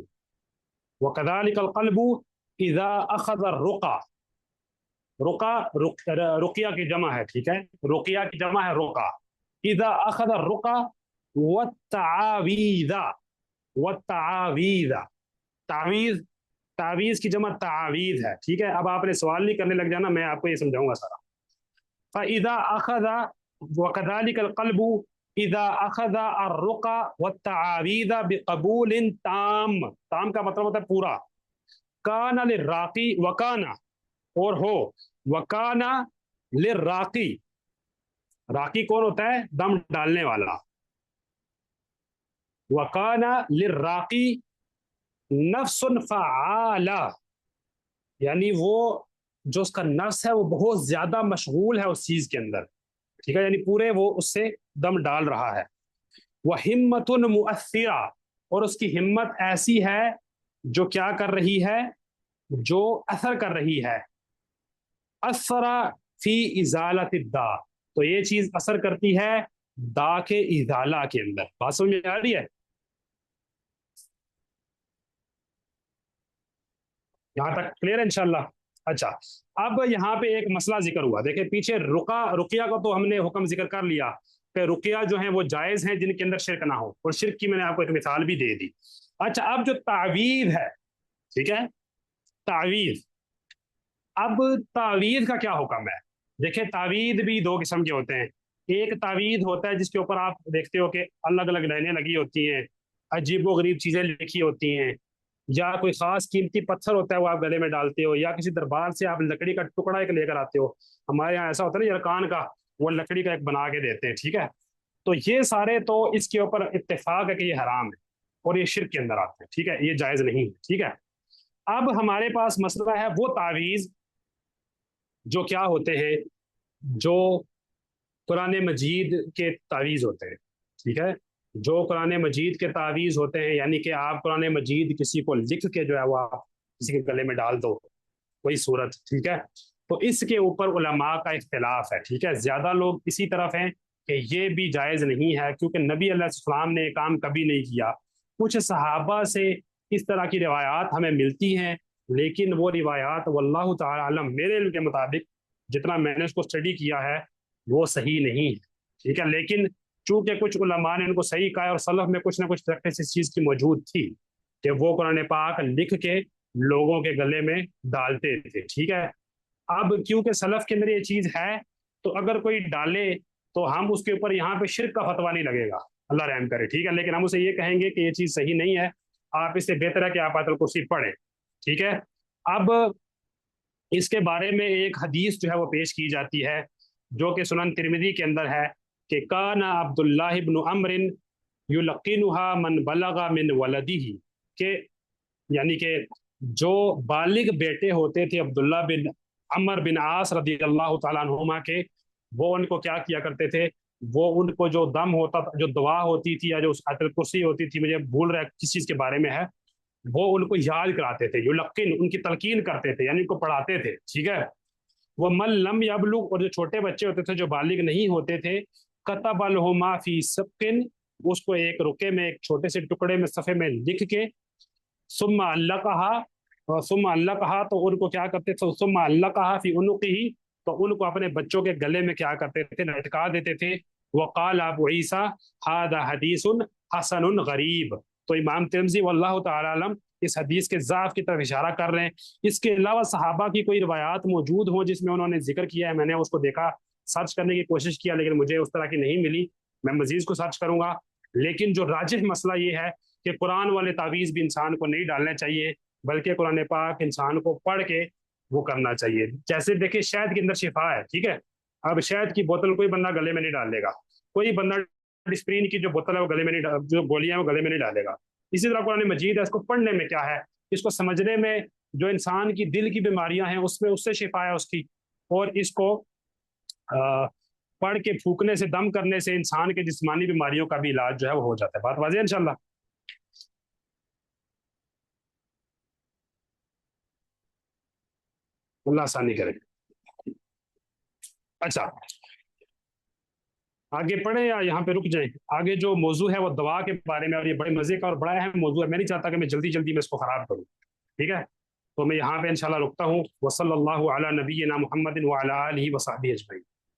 वकज़ालिकल क़ल्बु इज़ा अख़ज़ ar-रुक़ा, रुक़ा रुक़िया की जमा है, ठीक है, रुक़िया की जमा है रुक़ा। इज़ा अख़ज़ ar-रुक़ा वत्तआवीज़ा, वत्तआवीज़ा, तावीज़, तावीज़ की जमा तावीज़ है, ठीक है। अब आपने सवाल नहीं करने लग जाना, मैं आपको ये समझाऊंगा सारा। फ़इज़ा अख़ज़ वकज़ालिकल क़ल्बु इज़ा अख़ज़ ar-रुक़ा वत्तआवीज़ बिक़बूलिन ताम, ताम का मतलब होता है पूरा। काना लिर्राक़ी, वकाना, और हो, वकाना लिर्राक़ी, राक़ी कौन होता है, दम डालने वाला। वकाना लिर्राक़ी नफ्सुन फ़आला, यानी वो जो उसका नफ्स है वो बहुत ज्यादा मशगूल है उस चीज के अंदर, ठीक है, यानी पूरे वो उससे दम डाल रहा है। वह हिम्मतुन मुअस्सिरा, और उसकी हिम्मत ऐसी है जो क्या कर रही है, जो असर कर रही है। असरा फी इजालत दा, तो ये चीज असर करती है दा के इजाला के अंदर। बात समझ में आ रही है? यहाँ तक क्लियर है इंशाल्लाह? अच्छा, अब यहाँ पे एक मसला जिक्र हुआ, देखिए पीछे रुका रुकिया को तो हमने हुक्म जिक्र कर लिया कि रुकिया जो है वो जायज है जिनके अंदर शिरक ना हो, और शिरक की मैंने आपको एक मिसाल भी दे दी। अच्छा, अब जो तावीज़ है, ठीक है, तावीज़, अब तावीज़ का क्या हुक्म है? देखिए तावीज़ भी दो किस्म के होते हैं। एक तावीज़ होता है जिसके ऊपर आप देखते हो कि अलग अलग लाइनें लगी होती हैं, अजीबो गरीब चीजें लिखी होती हैं, या कोई खास कीमती पत्थर होता है वो आप गले में डालते हो, या किसी दरबार से आप लकड़ी का टुकड़ा एक लेकर आते हो। हमारे यहाँ ऐसा होता है ना, यरकान का, वो लकड़ी का एक बना के देते हैं, ठीक है। तो ये सारे तो इसके ऊपर इत्तेफाक है कि ये हराम है और ये शिर्क के अंदर आते हैं, ठीक है, ये जायज नहीं है, ठीक है। अब हमारे पास मसला है वो तावीज जो क्या होते हैं, जो कुरान मजीद के तावीज़ होते हैं, ठीक है, जो कुरान मजीद के तावीज़ होते हैं, यानी कि आप कुरान मजीद किसी को लिख के जो है वो आप किसी के गले में डाल दो, वही सूरत, ठीक है। तो इसके ऊपर उलमा का इख्तिलाफ है, ठीक है। ज़्यादा लोग इसी तरफ हैं कि ये भी जायज़ नहीं है, क्योंकि नबी अलैहिस्सलाम ने ये काम कभी नहीं किया। कुछ सहाबा से इस तरह की रिवायात हमें मिलती हैं, लेकिन वो रिवायात वल्लाहु ताला आलम, मेरे इल्म के मुताबिक जितना मैंने उसको स्टडी किया है वो सही नहीं है, ठीक है। लेकिन चूंकि कुछ उलमा ने उनको सही कहा और सलफ में कुछ ना कुछ प्रैक्टिस इस चीज़ की मौजूद थी कि वो कुरान पाक लिख के लोगों के गले में डालते थे। ठीक है, अब क्योंकि सलफ के अंदर ये चीज है, तो अगर कोई डाले तो हम उसके ऊपर यहाँ पे शिर्क का फतवा नहीं लगेगा, अल्लाह रहम करे। ठीक है, लेकिन हम उसे ये कहेंगे कि ये चीज सही नहीं है, आप इससे बेहतर है कि आप आयतुल कुर्सी पढ़ें। ठीक है, अब इसके बारे में एक हदीस जो है वो पेश की जाती है, जो कि सुनन तिरमिजी के अंदर है कि काना अब्दुल्लाह इब्न अम्रिन युलकिनुहा मन बलगा मिन वलदिही, के यानी कि जो बालिग बेटे होते थे अब्दुल्ला बिन अमर बिन आस रदी अल्लाह तआला अन्हुमा के, वो उनको क्या किया करते थे, वो उनको जो दम होता था, जो दुआ होती थी या जो आयतुल कुर्सी होती थी, मुझे भूल रहा है किस चीज़ के बारे में है, वो उनको याद कराते थे, युलक्किन उनकी तलकीन करते थे, यानी उनको पढ़ाते थे। ठीक है, वो मल लम यबलुग, और जो छोटे बच्चे होते थे जो बालिग नहीं होते थे, कतब अलहुमा फी सबकिन, उसको एक रुके में, एक छोटे से टुकड़े में, सफ़े में लिख के, सुम्मा अल्लाह कहा, और सुम्मा अल्लाह कहा, तो उनको क्या करते थे, सुम्मा अल्लाह कहा फी उनुक़िही, तो उनको अपने बच्चों के गले में क्या करते थे, लटका देते थे। वक़ाल अबू ईसा हादा हदीसुन हसनुन गरीब, तो इमाम तिरमिज़ी वल्लाहु तआला अलम इस हदीस के ज़ाफ की तरफ इशारा कर रहे हैं। इसके अलावा सहाबा की कोई रिवायात मौजूद हो जिसमें उन्होंने जिक्र किया है, मैंने उसको देखा, सर्च करने की कोशिश किया, लेकिन मुझे उस तरह की नहीं मिली, मैं मजीद को सर्च करूंगा। लेकिन जो राजिह मसला ये है कि कुरान वाले तावीज़ भी इंसान को नहीं डालने चाहिए, बल्कि कुरान पाक इंसान को पढ़ के वो करना चाहिए। जैसे देखिए शहद के अंदर शिफा है, ठीक है, अब शहद की बोतल कोई बंदा गले में नहीं डालेगा, कोई बंदा डिस्प्रीन की जो बोतल है वो गले में नहीं, जो गोलियां वो गले में नहीं डालेगा। इसी तरह कुरान मजीद है, इसको पढ़ने में क्या है, इसको समझने में, जो इंसान की दिल की बीमारियां हैं उसमें उससे शिफा है उसकी, और इसको पढ़ के फूकने से, दम करने से इंसान के जिस्मानी बीमारियों का भी इलाज जो है वो हो जाता है। बात वाज़ेह है इंशाल्लाह। अल्लाह आसानी करे। अच्छा, आगे पढ़े या यहाँ पे रुक जाए? आगे जो मौजू है वो दवा के बारे में, और ये बड़े मजे का और बड़ा अहम मौजू है, मैं नहीं चाहता कि मैं जल्दी जल्दी में इसको खराब करूँ। ठीक है, तो मैं यहाँ पे इंशाल्लाह रुकता हूँ। वसल्लल्लाहु अला नबीना मुहम्मदिन व अला आलिहि व सहबिहि अजमईन।